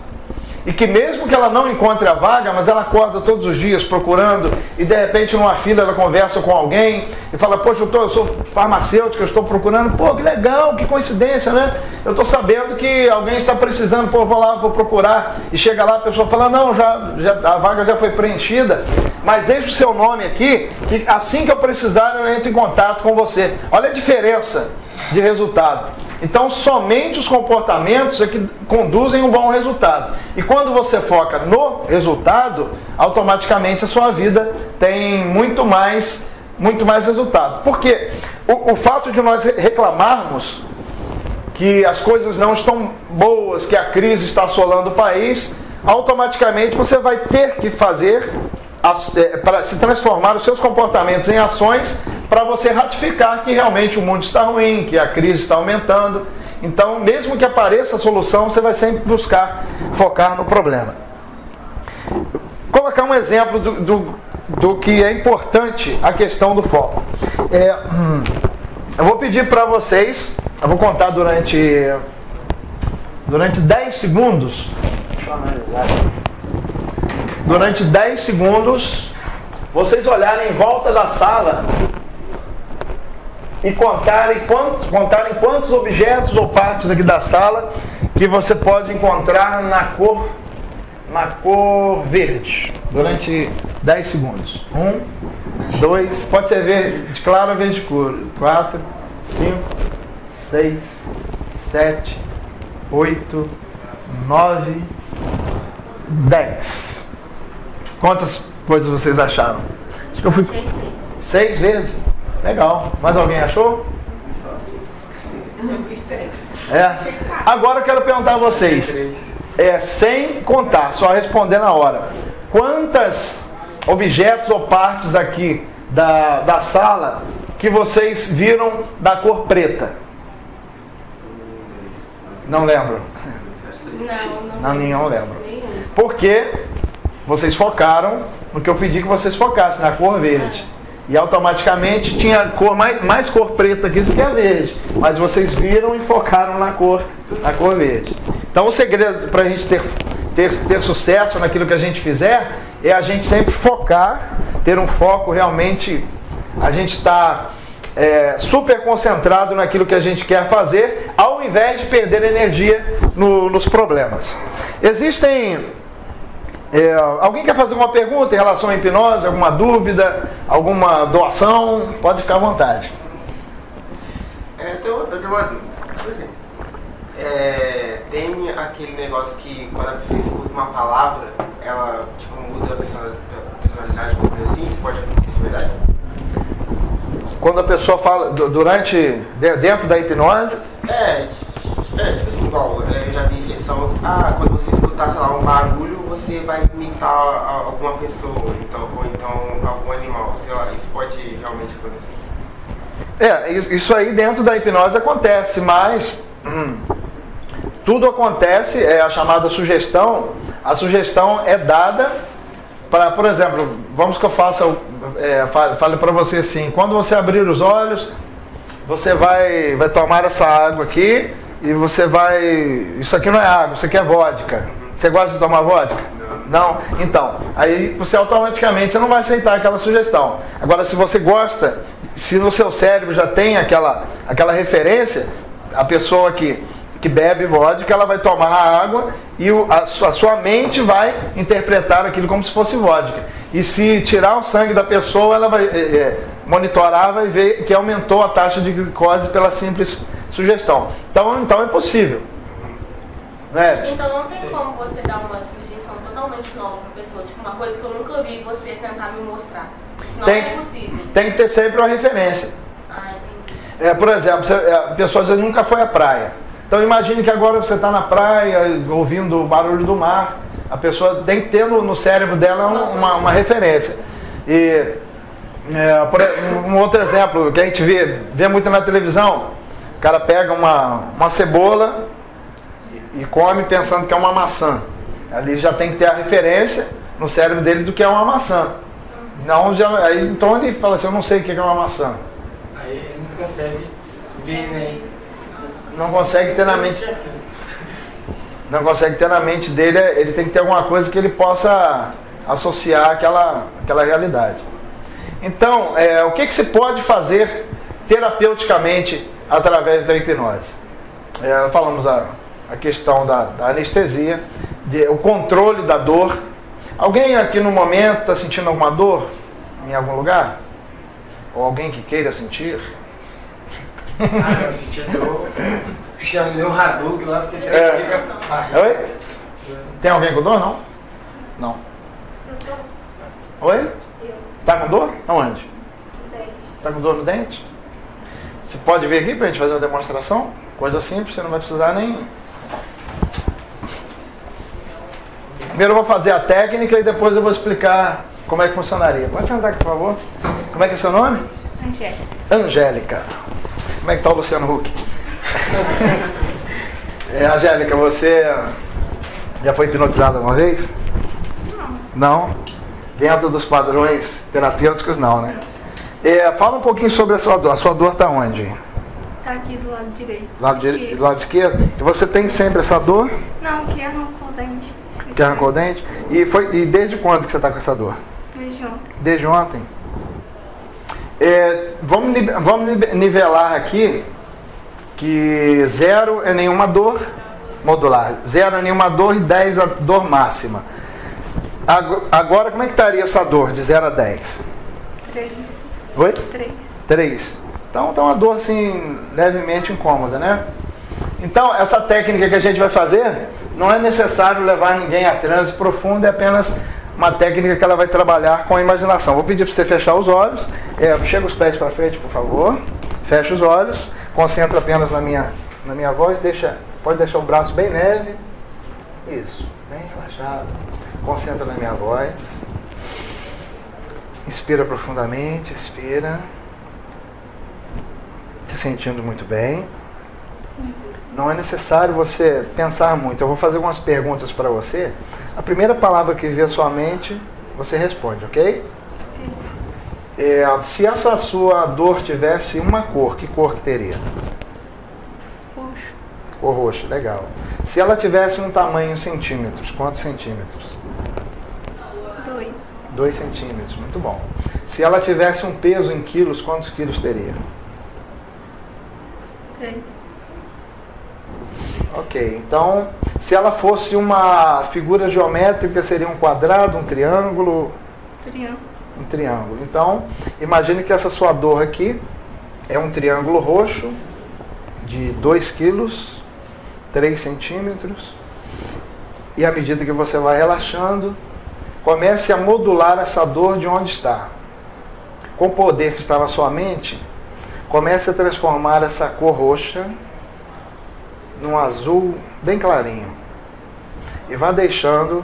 e que mesmo que ela não encontre a vaga, mas ela acorda todos os dias procurando e de repente numa fila ela conversa com alguém e fala, poxa, eu sou farmacêutica, eu estou procurando, pô, que legal, que coincidência, né? Eu estou sabendo que alguém está precisando, pô, vou lá, vou procurar, e chega lá a pessoa fala, não, a vaga já foi preenchida, mas deixa o seu nome aqui, que assim que eu precisar eu entro em contato com você. Olha a diferença de resultado. Então, somente os comportamentos é que conduzem um bom resultado. E quando você foca no resultado, automaticamente a sua vida tem muito mais resultado. Porque o fato de nós reclamarmos que as coisas não estão boas, que a crise está assolando o país, automaticamente você vai ter que fazer para se transformar os seus comportamentos em ações para você ratificar que realmente o mundo está ruim, que a crise está aumentando. Então, mesmo que apareça a solução, você vai sempre buscar focar no problema. Colocar um exemplo do que é importante a questão do foco. Eu vou pedir para vocês, eu vou contar durante 10 segundos. Deixa eu analisar. Durante 10 segundos, vocês olharem em volta da sala e contarem quantos objetos ou partes aqui da sala que você pode encontrar na cor verde. Durante 10 segundos. 1, 2, pode ser verde claro ou verde escuro. 4, 5, 6, 7, 8, 9, 10. Quantas coisas vocês acharam? Acho que eu fui. 6 verdes? Legal. Mais alguém achou? Agora eu quero perguntar a vocês. Sem contar, só responder na hora. Quantos objetos ou partes aqui da sala que vocês viram da cor preta? Não lembro. Não, nenhum lembro. Porque vocês focaram no que eu pedi que vocês focassem, na cor verde. E automaticamente tinha mais cor preta aqui do que a verde. Mas vocês viram e focaram na cor verde. Então o segredo para a gente ter sucesso naquilo que a gente fizer é a gente sempre focar, ter um foco realmente, a gente está super concentrado naquilo que a gente quer fazer, ao invés de perder energia nos problemas. Alguém quer fazer uma pergunta em relação à hipnose? Alguma dúvida? Alguma doação? Pode ficar à vontade. Eu tenho uma dúvida. Por exemplo, tem aquele negócio que quando a pessoa escuta uma palavra, ela muda a personalidade, alguma coisa assim? Isso pode acontecer de verdade? Quando a pessoa fala dentro da hipnose? Tipo assim, igual, eu já vi sessão, quando você escutar, sei lá, um barulho, você vai imitar alguma pessoa, ou então algum animal, sei lá, isso pode realmente acontecer? Isso aí dentro da hipnose acontece, mas tudo acontece, a chamada sugestão. A sugestão é dada para, por exemplo, vamos que eu fale para você assim, quando você abrir os olhos, você vai tomar essa água aqui e você vai... Isso aqui não é água, isso aqui é vodka. Você gosta de tomar vodka? Não? Então, aí você automaticamente você não vai aceitar aquela sugestão. Agora, se você gosta, se no seu cérebro já tem aquela referência, a pessoa que bebe vodka, ela vai tomar a água e a sua mente vai interpretar aquilo como se fosse vodka. E se tirar o sangue da pessoa, ela vai monitorar, vai ver que aumentou a taxa de glicose pela simples sugestão. Então é possível. Então não tem como você dar uma sugestão totalmente nova para a pessoa, tipo uma coisa que eu nunca vi você tentar me mostrar. Isso não é possível. Tem que ter sempre uma referência. Entendi. Por exemplo, a pessoa às vezes nunca foi à praia. Então imagine que agora você está na praia, ouvindo o barulho do mar. A pessoa tem que ter no cérebro dela uma referência. E um outro exemplo que a gente vê muito na televisão, o cara pega uma cebola e come pensando que é uma maçã. Ali já tem que ter a referência no cérebro dele do que é uma maçã. Então ele fala assim, eu não sei o que é uma maçã. Aí ele não consegue ver, né? Não consegue ter na mente. Não consegue ter na mente dele, ele tem que ter alguma coisa que ele possa associar àquela realidade. Então, o que se pode fazer terapeuticamente através da hipnose? Falamos a questão da anestesia, o controle da dor. Alguém aqui no momento está sentindo alguma dor em algum lugar? Ou alguém que queira sentir? Eu senti dor. Chamei um Hadouken lá, fiquei Oi? Tem alguém com dor? Não? Não. Oi? Tá com dor? Aonde? Tá com dor no dente? Você pode vir aqui pra gente fazer uma demonstração? Coisa simples, você não vai precisar nem... Primeiro eu vou fazer a técnica e depois eu vou explicar como é que funcionaria. Pode sentar aqui, por favor. Como é que é seu nome? Angélica. Angélica. Como é que tá o Luciano Huck? Angélica, você já foi hipnotizada uma vez? Não? Dentro dos padrões terapêuticos, não, né? Fala um pouquinho sobre a sua dor. A sua dor está onde? Está aqui do lado direito. Lado esquerdo? E você tem sempre essa dor? Não, que arrancou o dente. Que arrancou o dente? E desde quando que você está com essa dor? Desde ontem. Desde ontem? Vamos nivelar aqui que 0 é nenhuma dor modular, 0 é nenhuma dor e 10 a dor máxima. Agora, como é que estaria essa dor de 0 a 10? 3. Oi? 3. 3. Então tá uma dor assim, levemente incômoda, né? Então, essa técnica que a gente vai fazer, não é necessário levar ninguém a transe profundo, é apenas uma técnica que ela vai trabalhar com a imaginação. Vou pedir para você fechar os olhos, chega os pés para frente, por favor, fecha os olhos, concentra apenas na minha voz, pode deixar o braço bem leve, isso, bem relaxado, concentra na minha voz, inspira profundamente, expira, se sentindo muito bem. Não é necessário você pensar muito. Eu vou fazer algumas perguntas para você. A primeira palavra que vier à sua mente, você responde, ok? Se essa sua dor tivesse uma cor, que cor que teria? Roxo. Cor roxa, legal. Se ela tivesse um tamanho em centímetros, quantos centímetros? 2. 2 centímetros, muito bom. Se ela tivesse um peso em quilos, quantos quilos teria? 3. Ok, então, se ela fosse uma figura geométrica, seria um quadrado, um triângulo? Triângulo. Um triângulo. Então, imagine que essa sua dor aqui é um triângulo roxo de 2 quilos, 3 centímetros. E à medida que você vai relaxando, comece a modular essa dor de onde está. Com o poder que está na sua mente, comece a transformar essa cor roxa num azul bem clarinho. E vá deixando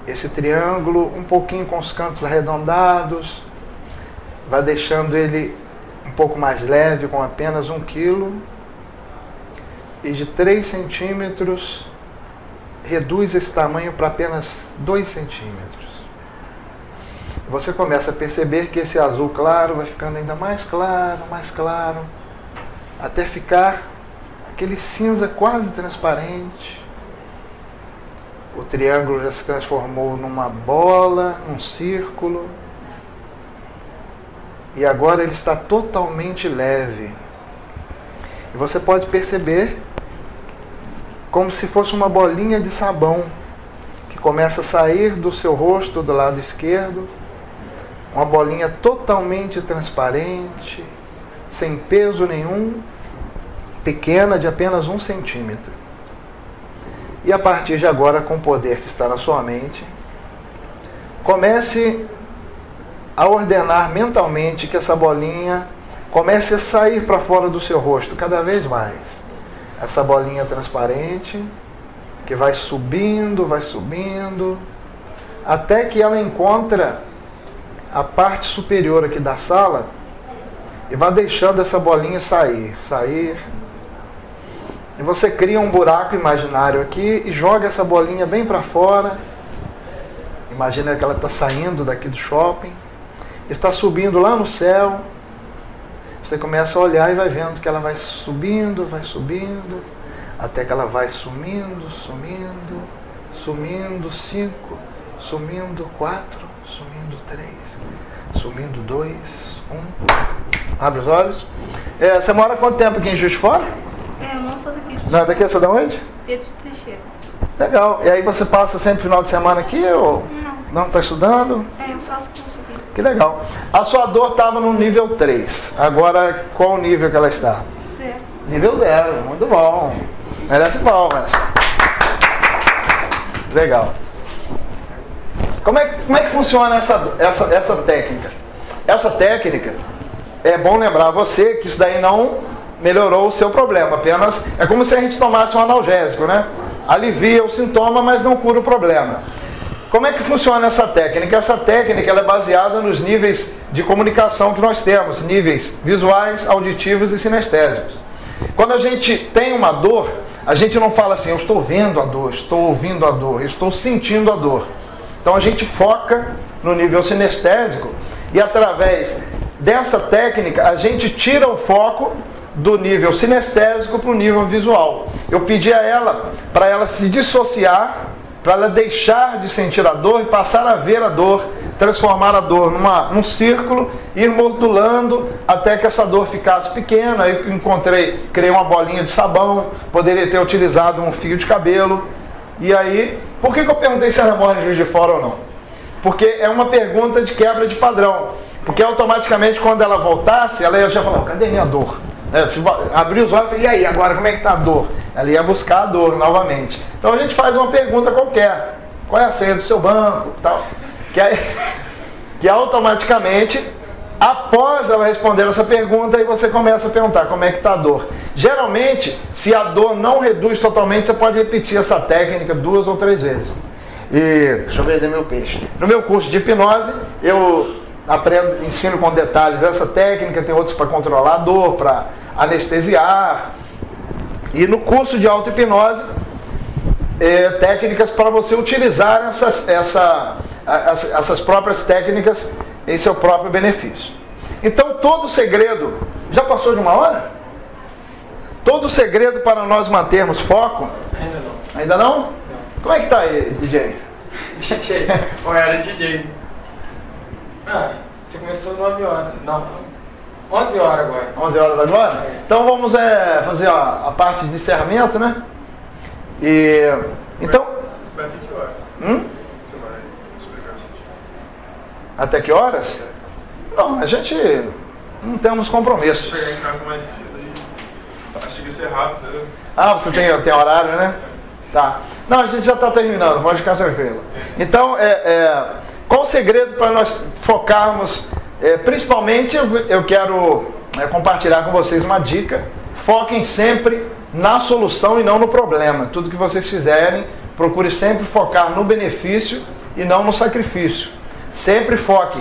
esse triângulo um pouquinho com os cantos arredondados. Vá deixando ele um pouco mais leve, com apenas 1 quilo. E de 3 centímetros, reduz esse tamanho para apenas 2 centímetros. Você começa a perceber que esse azul claro vai ficando ainda mais claro, até ficar aquele cinza quase transparente. O triângulo já se transformou numa bola, num círculo. E agora ele está totalmente leve. E você pode perceber como se fosse uma bolinha de sabão que começa a sair do seu rosto do lado esquerdo. Uma bolinha totalmente transparente, sem peso nenhum, pequena, de apenas 1 centímetro. E a partir de agora, com o poder que está na sua mente, comece a ordenar mentalmente que essa bolinha comece a sair para fora do seu rosto cada vez mais. Essa bolinha transparente que vai subindo, até que ela encontra a parte superior aqui da sala e vai deixando essa bolinha sair. E você cria um buraco imaginário aqui e joga essa bolinha bem para fora. Imagina que ela está saindo daqui do shopping, está subindo lá no céu. Você começa a olhar e vai vendo que ela vai subindo, até que ela vai sumindo, 5, sumindo 4, sumindo 3, sumindo 2, 1. Abre os olhos. Você mora quanto tempo aqui em Juiz de Fora? Eu não sou daqui. Não, daqui você é de onde? Pedro Teixeira. Legal. E aí você passa sempre final de semana aqui ou não está estudando? Eu faço curso aqui. Que legal. A sua dor estava no nível 3. Agora, qual o nível que ela está? 0. Nível 0. Muito bom. Merece palmas. Legal. Como é que funciona essa técnica? Essa técnica, é bom lembrar você que isso daí não melhorou o seu problema. Apenas é como se a gente tomasse um analgésico, né? Alivia o sintoma, mas não cura o problema. Como é que funciona essa técnica? Essa técnica ela é baseada nos níveis de comunicação que nós temos, níveis visuais, auditivos e sinestésicos. Quando a gente tem uma dor, a gente não fala assim, eu estou vendo a dor, estou ouvindo a dor, eu estou sentindo a dor. Então a gente foca no nível sinestésico e através dessa técnica a gente tira o foco do nível sinestésico para o nível visual. Eu pedi a ela para ela se dissociar, para ela deixar de sentir a dor e passar a ver a dor, transformar a dor num círculo, ir modulando até que essa dor ficasse pequena. Eu criei uma bolinha de sabão, poderia ter utilizado um fio de cabelo. E aí, por que eu perguntei se era morre em Juiz de Fora ou não? Porque é uma pergunta de quebra de padrão. Porque automaticamente quando ela voltasse, ela ia já falar, cadê minha dor? Se abrir os olhos e falar, e aí, agora como é que está a dor? Ela ia buscar a dor novamente. Então a gente faz uma pergunta qualquer. Qual é a senha do seu banco? Tal. Que automaticamente, após ela responder essa pergunta, aí você começa a perguntar como é que está a dor. Geralmente, se a dor não reduz totalmente, você pode repetir essa técnica 2 ou 3 vezes. E deixa eu vender meu peixe. No meu curso de hipnose, eu ensino com detalhes essa técnica, tem outros para controlar a dor, para anestesiar. E no curso de auto-hipnose, técnicas para você utilizar essas próprias técnicas em seu próprio benefício. Então todo o segredo, já passou de 1 hora? Todo o segredo para nós mantermos foco? Ainda não. Ainda não? Não. Como é que tá aí, DJ? DJ, ou era DJ? Você começou 9 horas, não, 11 horas agora. 11 horas agora? Então vamos fazer a parte de encerramento, né? Então... Vai até que hora? Você vai explicar a gente? Até que horas? Não, a gente não temos compromissos. Chegar em casa mais cedo e achei que ia ser rápido, né? Você tem horário, né? Tá. Não, a gente já está terminando, pode ficar tranquilo. Então, qual o segredo para nós focarmos? Principalmente, eu quero compartilhar com vocês uma dica. Foquem sempre na solução e não no problema. Tudo que vocês fizerem, procure sempre focar no benefício e não no sacrifício. Sempre foque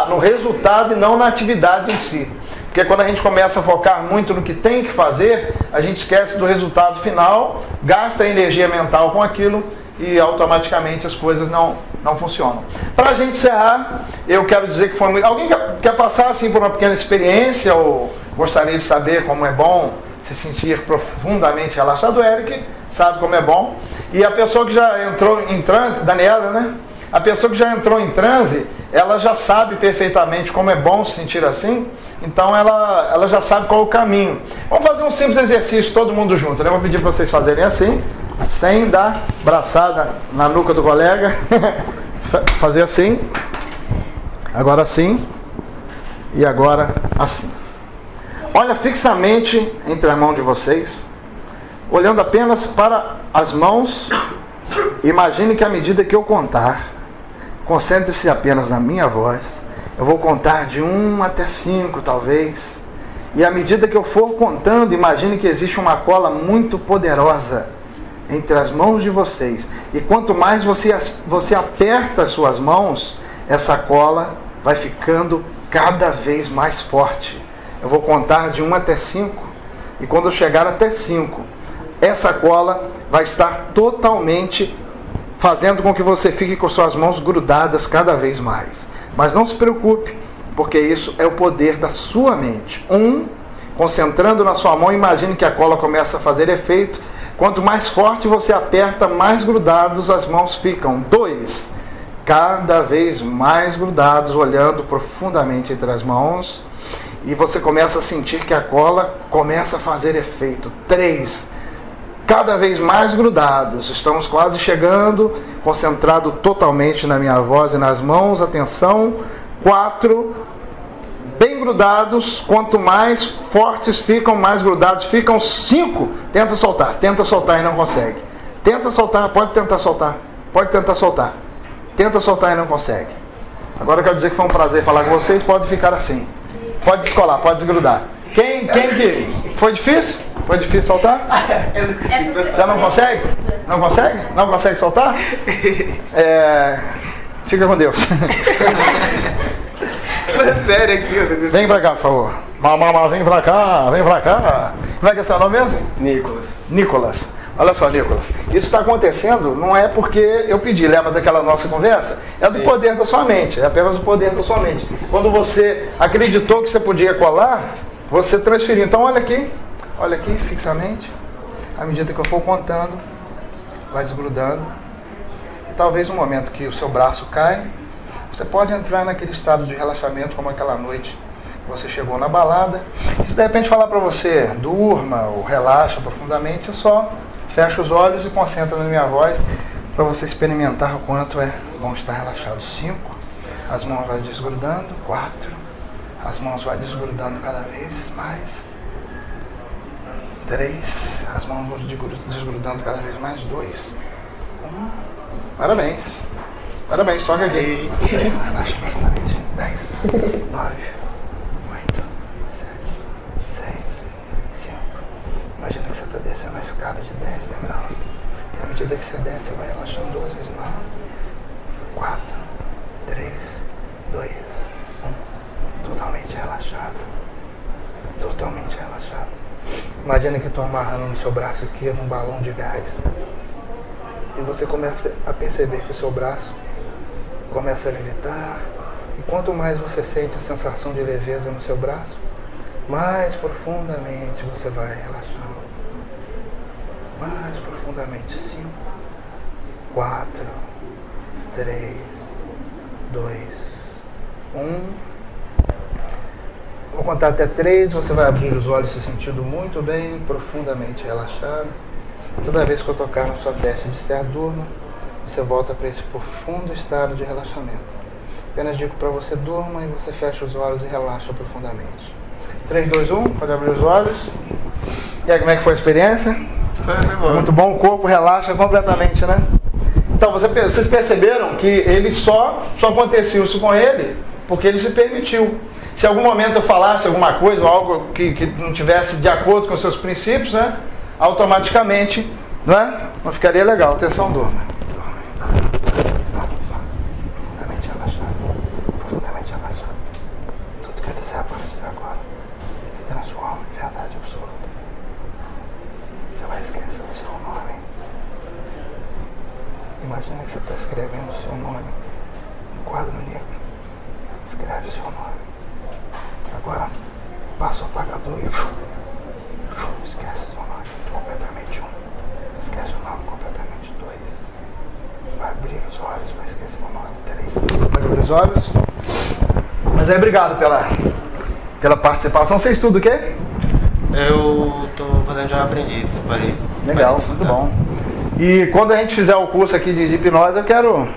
no resultado e não na atividade em si. Porque quando a gente começa a focar muito no que tem que fazer, a gente esquece do resultado final, gasta energia mental com aquilo e automaticamente as coisas não funcionam. Para a gente encerrar, eu quero dizer que foi muito... Alguém quer passar assim por uma pequena experiência ou gostaria de saber como é bom se sentir profundamente relaxado? O Eric sabe como é bom. E a pessoa que já entrou em transe, Daniela, né? A pessoa que já entrou em transe, ela já sabe perfeitamente como é bom se sentir assim. Então ela já sabe qual é o caminho. Vamos fazer um simples exercício todo mundo junto, né? Vou pedir para vocês fazerem assim, sem dar braçada na nuca do colega. Fazer assim. Agora assim. E agora assim. Olha fixamente entre a mão de vocês, olhando apenas para as mãos. Imagine que à medida que eu contar, concentre-se apenas na minha voz. Eu vou contar de 1 até 5, talvez. E à medida que eu for contando, imagine que existe uma cola muito poderosa entre as mãos de vocês. E quanto mais você aperta as suas mãos, essa cola vai ficando cada vez mais forte. Eu vou contar de 1 até 5. E quando eu chegar até 5, essa cola vai estar totalmente fazendo com que você fique com suas mãos grudadas cada vez mais. Mas não se preocupe, porque isso é o poder da sua mente. 1, concentrando na sua mão, imagine que a cola começa a fazer efeito. Quanto mais forte você aperta, mais grudados as mãos ficam. 2, cada vez mais grudados, olhando profundamente entre as mãos. E você começa a sentir que a cola começa a fazer efeito. 3, cada vez mais grudados, estamos quase chegando, concentrado totalmente na minha voz e nas mãos, atenção. 4, bem grudados, quanto mais fortes ficam, mais grudados ficam. 5, tenta soltar e não consegue. Tenta soltar, pode tentar soltar, tenta soltar e não consegue. Agora eu quero dizer que foi um prazer falar com vocês, pode ficar assim, pode descolar, pode desgrudar. Quem que... Foi difícil? Foi difícil soltar? Você não consegue? Não consegue? Não consegue soltar? Fica com Deus. Sério aqui. Vem pra cá, por favor. Vem pra cá. Como é que é seu nome mesmo? Nicolas. Nicolas. Olha só, Nicolas. Isso está acontecendo não é porque eu pedi, lembra daquela nossa conversa? É do poder da sua mente, é apenas o poder da sua mente. Quando você acreditou que você podia colar, você transferiu. Então olha aqui fixamente. À medida que eu for contando, vai desgrudando. E talvez no momento que o seu braço cai, você pode entrar naquele estado de relaxamento como aquela noite que você chegou na balada. E se de repente falar para você, durma ou relaxa profundamente, você só fecha os olhos e concentra na minha voz para você experimentar o quanto é bom estar relaxado. 5, as mãos vão desgrudando. 4, as mãos vão desgrudando cada vez mais. 3, as mãos vão desgrudando cada vez mais. 2, 1, parabéns. Parabéns, toca aqui. Relaxa profundamente. 10, 9, 8, 7, 6, 5. Imagina que você está descendo uma escada de 10 degraus. E à medida que você desce, você vai relaxando 2 vezes mais. 4, 3, 2, 1. Totalmente relaxado. Totalmente relaxado. Imagina que estou amarrando no seu braço esquerdo um balão de gás. E você começa a perceber que o seu braço começa a levitar. E quanto mais você sente a sensação de leveza no seu braço, mais profundamente você vai relaxando. Mais profundamente. 5, 4, 3, 2, 1. Vou contar até 3, você vai abrir os olhos se sentindo muito bem, profundamente relaxado. Toda vez que eu tocar na sua testa e disser durma, você volta para esse profundo estado de relaxamento. Apenas digo para você durma e você fecha os olhos e relaxa profundamente. 3, 2, 1, pode abrir os olhos. E aí, como é que foi a experiência? Foi muito bom, o corpo relaxa completamente, né? Então, vocês perceberam que ele só aconteceu isso com ele porque ele se permitiu. Se em algum momento eu falasse alguma coisa ou algo que não tivesse de acordo com os seus princípios, né? Automaticamente, né? Não ficaria legal. Atenção, durma. Profundamente relaxado. Profundamente relaxado. Tudo que eu disser a partir de agora se transforma em verdade absoluta. Você vai esquecer o seu nome. Imagina que você está escrevendo o seu nome no quadro negro. Escreve o seu nome. Agora, passa o apagador e esquece o seu nome completamente. 1, esquece o nome completamente. 2, vai abrir os olhos, vai esquecer o nome. 3, vai abrir os olhos. Mas aí, obrigado pela participação. Você estuda o quê? Eu tô fazendo já aprendiz, Paris. Legal, muito bom. E quando a gente fizer o curso aqui de hipnose, eu quero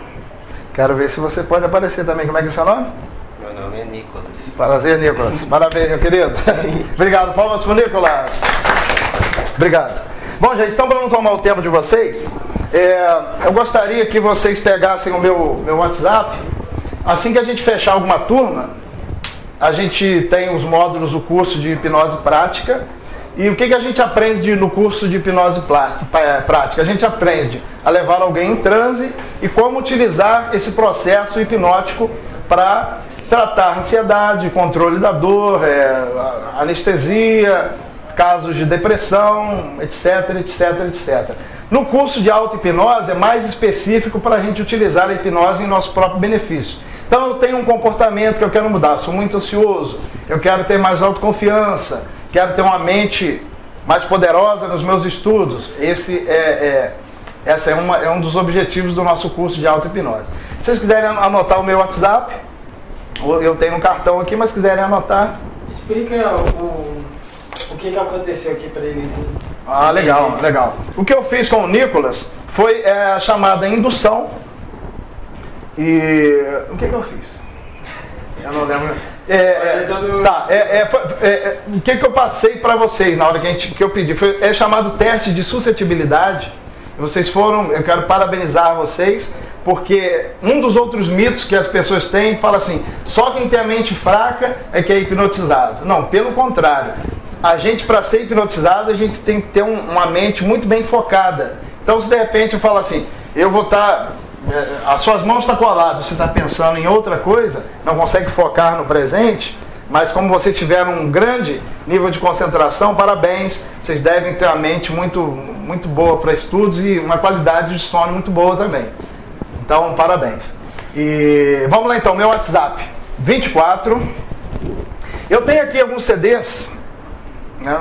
ver se você pode aparecer também. Como é que é o seu nome? Meu nome é Nicolas. Prazer, Nicolas. Parabéns, meu querido. Obrigado. Palmas pro Nicolas. Obrigado. Bom, gente, então para não tomar o tempo de vocês, eu gostaria que vocês pegassem o meu WhatsApp. Assim que a gente fechar alguma turma, a gente tem os módulos do curso de hipnose prática. E o que a gente aprende no curso de hipnose prática? A gente aprende a levar alguém em transe e como utilizar esse processo hipnótico para tratar ansiedade, controle da dor, anestesia, casos de depressão, etc, etc, etc. No curso de auto-hipnose é mais específico para a gente utilizar a hipnose em nosso próprio benefício. Então eu tenho um comportamento que eu quero mudar, sou muito ansioso, eu quero ter mais autoconfiança, quero ter uma mente mais poderosa nos meus estudos. Esse é um dos objetivos do nosso curso de auto-hipnose. Se vocês quiserem anotar o meu WhatsApp, eu tenho um cartão aqui, mas se quiserem anotar... Explica o que aconteceu aqui para eles. Ah, legal, legal. O que eu fiz com o Nicolas foi a chamada indução. E o que eu fiz? Eu não lembro. O que eu passei para vocês na hora que eu pedi? É chamado teste de suscetibilidade. Vocês foram, eu quero parabenizar vocês, porque um dos outros mitos que as pessoas têm fala assim: só quem tem a mente fraca é que é hipnotizado. Não, pelo contrário. A gente, para ser hipnotizado, a gente tem que ter uma mente muito bem focada. Então, se de repente eu falo assim, eu vou estar... as suas mãos estão coladas, você está pensando em outra coisa, não consegue focar no presente, Mas como vocês tiveram um grande nível de concentração, parabéns. Vocês devem ter uma mente muito boa para estudos e uma qualidade de sono muito boa também. Então, parabéns. E vamos lá então, meu WhatsApp, 24. Eu tenho aqui alguns CDs, né,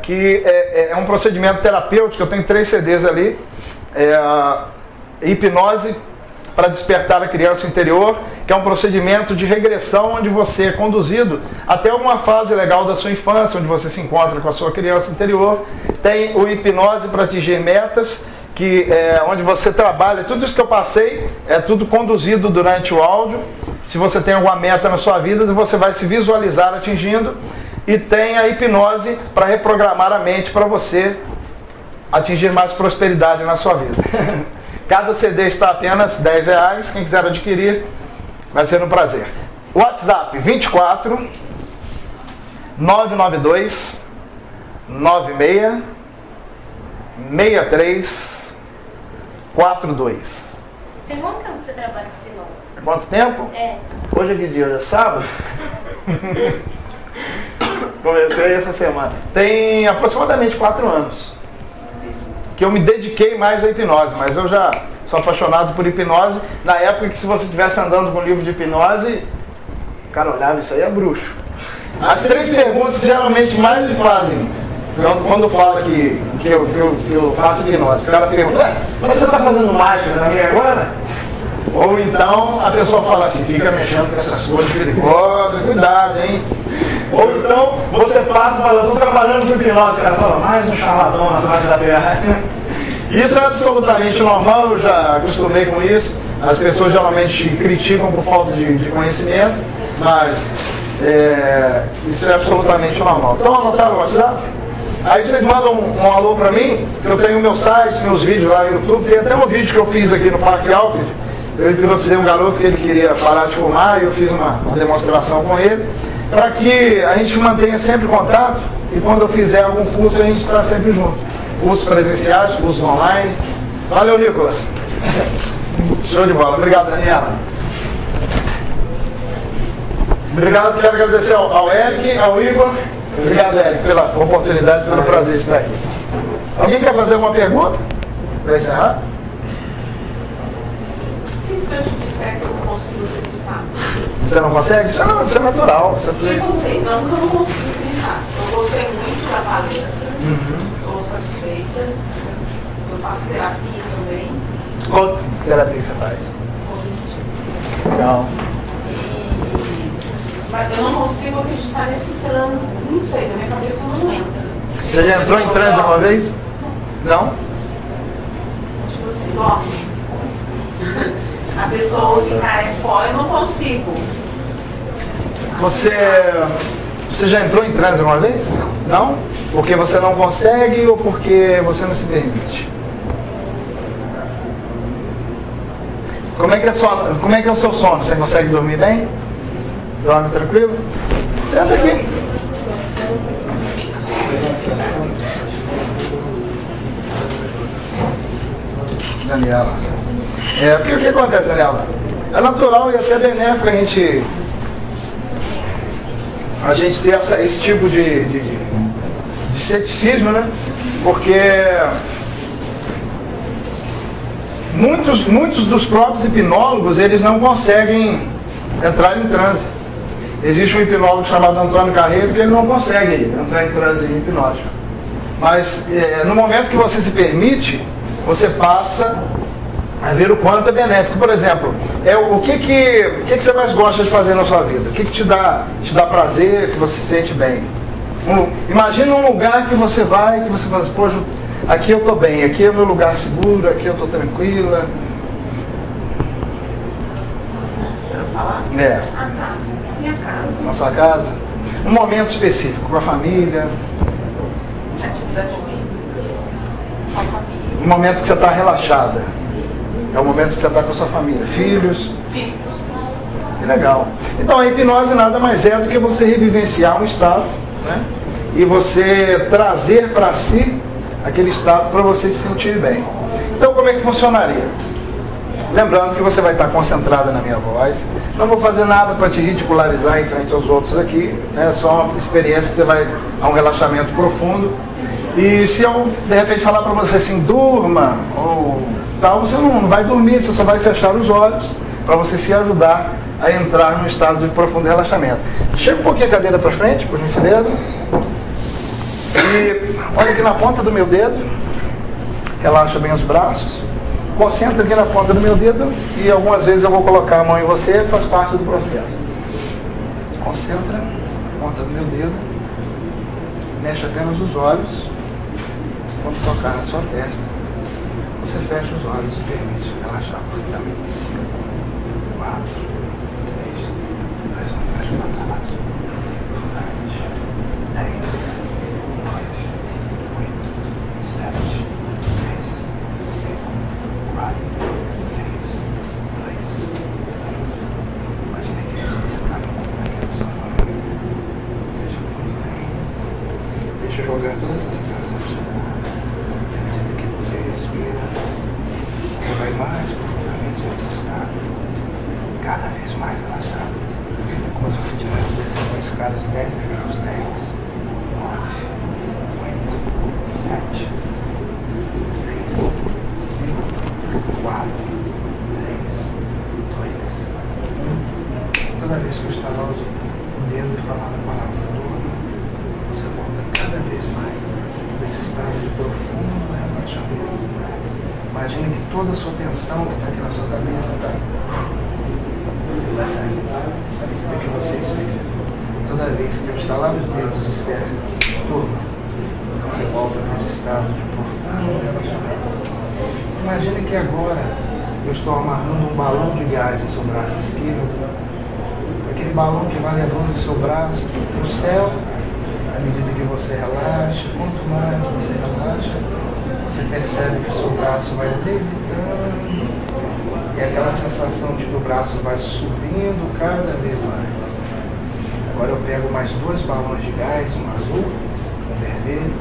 que é um procedimento terapêutico. Eu tenho 3 CDs ali. Hipnose para despertar a criança interior, que é um procedimento de regressão onde você é conduzido até uma fase legal da sua infância, onde você se encontra com a sua criança interior. Tem o hipnose para atingir metas, que é onde você trabalha, tudo isso que eu passei é tudo conduzido durante o áudio. Se você tem alguma meta na sua vida, você vai se visualizar atingindo. E tem a hipnose para reprogramar a mente para você atingir mais prosperidade na sua vida. Cada CD está apenas R$10. Quem quiser adquirir, vai ser um prazer. WhatsApp 24 992 96 63 42. Tem quanto tempo que você trabalha com hipnose? Quanto tempo? Hoje é que dia? Hoje é sábado? Comecei essa semana. Tem aproximadamente 4 anos que eu me dediquei mais à hipnose, mas eu já sou apaixonado por hipnose. Na época que se você estivesse andando com um livro de hipnose, o cara olhava, isso aí é bruxo. As 3 perguntas que geralmente mais me fazem quando fala que eu faço hipnose. O cara pergunta, mas você está fazendo mágica também agora? Ou então a pessoa fala assim, fica mexendo com essas coisas perigosas, cuidado, hein? Ou então você passa e fala, eu estou trabalhando com hipnose. O cara fala, mais um charlatão na face da terra. Isso é absolutamente normal, eu já acostumei com isso. As pessoas geralmente criticam por falta de conhecimento, mas isso é absolutamente normal. Então anotaram o WhatsApp? Aí vocês mandam um alô para mim, que eu tenho meu site, meus vídeos lá no YouTube. Tem até um vídeo que eu fiz aqui no Parque Alfred. Eu hipnotizei um garoto que ele queria parar de fumar e eu fiz uma demonstração com ele, para que a gente mantenha sempre contato e quando eu fizer algum curso a gente está sempre junto. Cursos presenciais, cursos online. Valeu, Nicolas. Show de bola. Obrigado, Daniela. Obrigado, quero agradecer ao Eric, ao Igor. Obrigado, Eric, pela oportunidade, pelo prazer de estar aqui. Alguém quer fazer alguma pergunta para encerrar? E se eu te disser que eu não consigo acreditar? Você não consegue? Isso é natural. Isso é tipo assim, não que eu não consigo acreditar. Eu gostei muito da palestra, estou satisfeita. Eu faço terapia também. Qual terapia você faz? Legal. Mas eu não consigo acreditar nesse trânsito. Não sei, na minha cabeça não entra. Você já entrou em transe uma vez? Não? Tipo assim, dorme. A pessoa ficar fora, eu não consigo. Você já entrou em transe uma vez? Não? Porque você não consegue ou porque você não se permite? Como é que é o seu sono? Você consegue dormir bem? Dorme tranquilo? Senta aqui. Daniela. O que acontece, Daniela? É natural e até benéfico a gente ter esse tipo de ceticismo, né? Porque muitos dos próprios hipnólogos, eles não conseguem entrar em transe. Existe um hipnólogo chamado Antônio Carreiro que ele não consegue entrar em transe hipnótico. Mas no momento que você se permite, você passa a ver o quanto é benéfico. Por exemplo, o que você mais gosta de fazer na sua vida? O que te dá prazer, que você se sente bem? Imagina um lugar que você vai, que você fala assim, poxa, aqui eu estou bem, aqui é o meu lugar seguro, aqui eu estou tranquila. Quero falar? Minha casa. Na sua casa? Um momento específico, com a família. Atividade física. Com a família. Um momento que você está relaxada. É o momento que você está com a sua família. Filhos. Filhos. Que legal. Então a hipnose nada mais é do que você revivenciar um estado, né? E você trazer para si aquele estado para você se sentir bem. Então como é que funcionaria? Lembrando que você vai estar concentrada na minha voz. Não vou fazer nada para te ridicularizar em frente aos outros aqui. É só uma experiência que você vai a um relaxamento profundo. E se eu, de repente, falar para você assim, durma, ou tal, você não vai dormir, você só vai fechar os olhos para você se ajudar a entrar num estado de profundo relaxamento. Chega um pouquinho a cadeira para frente, por gentileza. E olha aqui na ponta do meu dedo. Relaxa bem os braços. Concentra aqui na ponta do meu dedo e algumas vezes eu vou colocar a mão em você, faz parte do processo. Concentra na ponta do meu dedo. Mexe apenas os olhos. Quando tocar na sua testa, você fecha os olhos e permite relaxar profundamente. 5, 4, 3, 2, 1, fecha para trás. Profundamente. 10, 9, 8, 7, 6, 5, 4, 3, 2, 1. Imagine que você está no companhia da sua família. Seja muito bem. Deixa eu jogar toda essa sensação de respira, você vai mais profundamente nesse estado, cada vez mais relaxado, como se você estivesse descendo uma escada de 10 degraus. 10, 9, 8, 7, 6, 5, 4, 3, 2, 1. Toda vez que eu estalar o dedo e falar a palavra durma, você volta cada vez mais nesse estado de profundo relaxamento. Imagine que toda a sua tensão que está aqui na sua cabeça vai saindo à medida que você respira. Toda vez que eu estalar os dedos e disser durma, você volta para esse estado de profundo relaxamento. Imagine que agora eu estou amarrando um balão de gás no seu braço esquerdo. Aquele balão que vai levando o seu braço para o céu. À medida que você relaxa, quanto mais você relaxa, você percebe que o seu braço vai levitando e aquela sensação de que o braço vai subindo cada vez mais. Agora eu pego mais 2 balões de gás, um azul, um vermelho,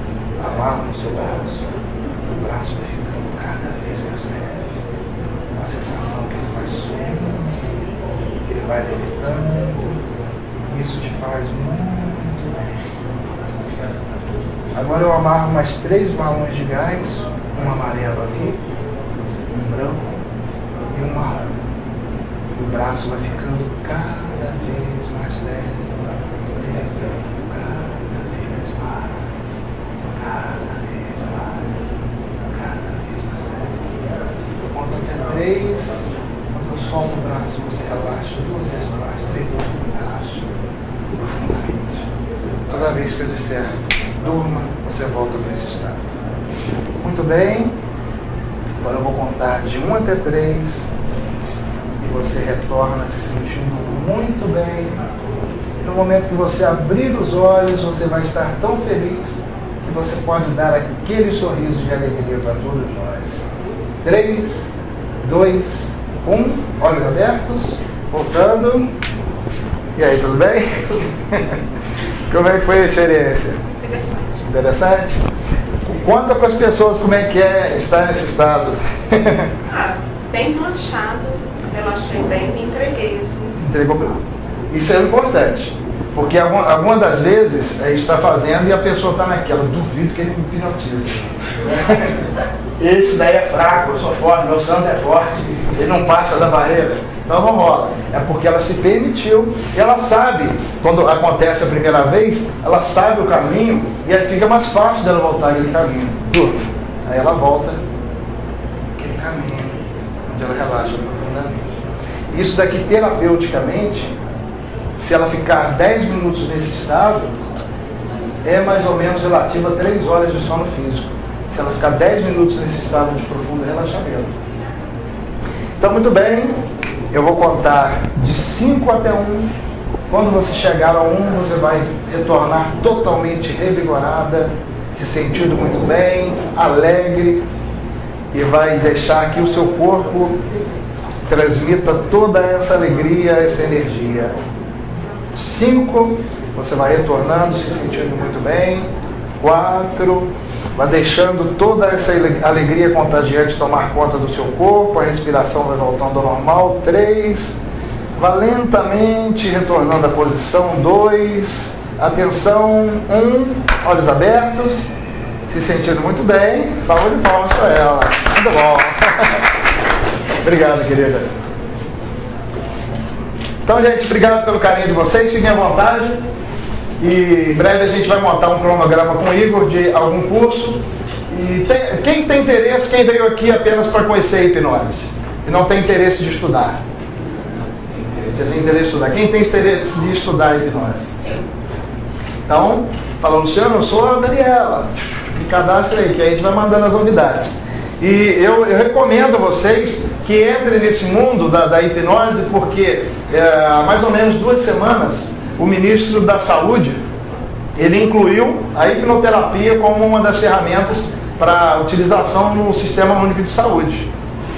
amarro no seu braço. O braço vai ficando cada vez mais leve. A sensação que ele vai subindo, que ele vai levitando. Isso te faz muito bem. Agora eu amarro mais 3 balões de gás, um amarelo aqui, um branco e um marrom. E o braço vai ficando cada vez mais leve, levando cada vez mais, cada vez mais, cada vez mais leve. Eu conto até 3, quando eu solto o braço você relaxa 2 vezes mais, 3, 2, 1, relaxa profundamente. Toda vez que eu disser durma, você volta para esse estado. Muito bem. Agora eu vou contar de 1 até 3 e você retorna se sentindo muito bem. E no momento que você abrir os olhos, você vai estar tão feliz que você pode dar aquele sorriso de alegria para todos nós. 3, 2, 1, olhos abertos, voltando. E aí, tudo bem? Como é que foi a experiência? Interessante? Conta para as pessoas como é que é estar nesse estado. Bem relaxado, relaxei bem, me entreguei assim. Entregou. Isso é importante, porque algumas das vezes a gente está fazendo e a pessoa está naquela, duvido que ele me hipnotiza. Esse daí é fraco, eu sou forte, meu santo é forte, ele não passa da barreira. Então não rola. É porque ela se permitiu e ela sabe, quando acontece a primeira vez, ela sabe o caminho e aí fica mais fácil dela voltar aquele caminho. Aí ela volta aquele caminho onde ela relaxa profundamente. Isso daqui terapeuticamente, se ela ficar 10 minutos nesse estado, é mais ou menos relativo a 3 horas de sono físico. Se ela ficar 10 minutos nesse estado de profundo relaxamento. Então, muito bem, eu vou contar de 5 até 1. Quando você chegar a 1, você vai retornar totalmente revigorada, se sentindo muito bem, alegre, e vai deixar que o seu corpo transmita toda essa alegria, essa energia. 5, você vai retornando, se sentindo muito bem. 4, Vai deixando toda essa alegria contagiante tomar conta do seu corpo, a respiração vai voltando ao normal. 3, vá lentamente retornando à posição. 2, atenção. 1, olhos abertos, se sentindo muito bem. Salva de palmas para ela. Muito bom. Obrigado, querida. Então, gente, obrigado pelo carinho de vocês. Fiquem à vontade. E em breve a gente vai montar um cronograma com o Igor de algum curso. E quem tem interesse, quem veio aqui apenas para conhecer a hipnose e não tem interesse de estudar? Você tem interesse de estudar? Quem tem interesse de estudar a hipnose? Então, fala, Luciano, eu sou a Daniela. Me cadastre aí, que aí a gente vai mandando as novidades. E eu recomendo a vocês que entrem nesse mundo da hipnose, porque há mais ou menos 2 semanas o ministro da Saúde, ele incluiu a hipnoterapia como uma das ferramentas para utilização no Sistema Único de Saúde.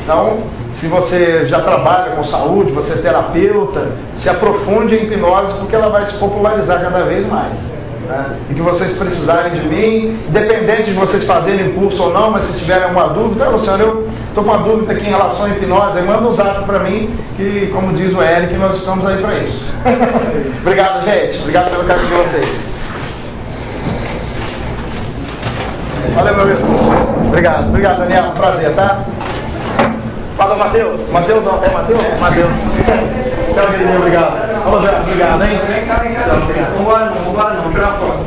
Então, se você já trabalha com saúde, você é terapeuta, se aprofunde em hipnose, porque ela vai se popularizar cada vez mais. Né? E que vocês precisarem de mim, independente de vocês fazerem curso ou não, mas se tiverem alguma dúvida, Luciano, eu estou com uma dúvida aqui em relação à hipnose, aí manda um zap para mim, que, como diz o Eric, nós estamos aí para isso. Obrigado, gente. Obrigado pelo carinho de vocês. Valeu, meu amigo. Obrigado, Daniel. Um prazer, tá? Fala, Matheus. Matheus não. É Matheus? Matheus. Tchau, queridinho. Obrigado. Falou, Zé. Obrigado, hein? Não vai não. Tirar foto.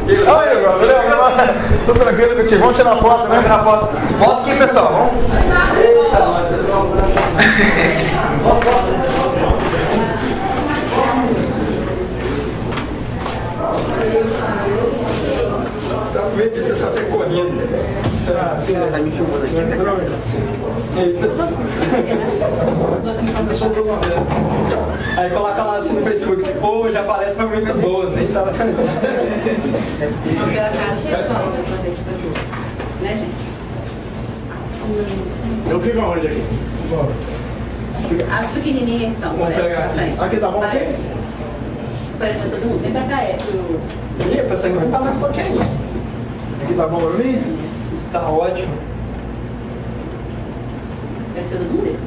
Oi, Igor. Beleza? Tudo tranquilo contigo? Vamos tirar foto, né? Tirar foto. Volta aqui, pessoal. Vamos. Vê que esse pessoal sai correndo. Tá me filmando aqui. Aí coloca lá assim no Facebook, pô, já aparece foi muito boa, nem tava. Pela cara sexual, né, gente? Eu fico aonde aqui? As pequenininhas então, Vamos pegar aqui. Aqui tá bom assim? Parece todo mundo. Vem pra cá, é pro... Ih, pra você aguentar mais um pouquinho. Aqui tá bom pra mim? Tá ótimo. Parece todo mundo?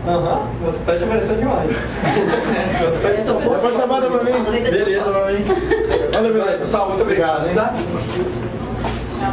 Aham, o outro pé já apareceu demais. O outro pé já Depois você manda pra mim. Beleza. Manda pra mim. Valeu, Pessoal, muito obrigado, hein? Tchau,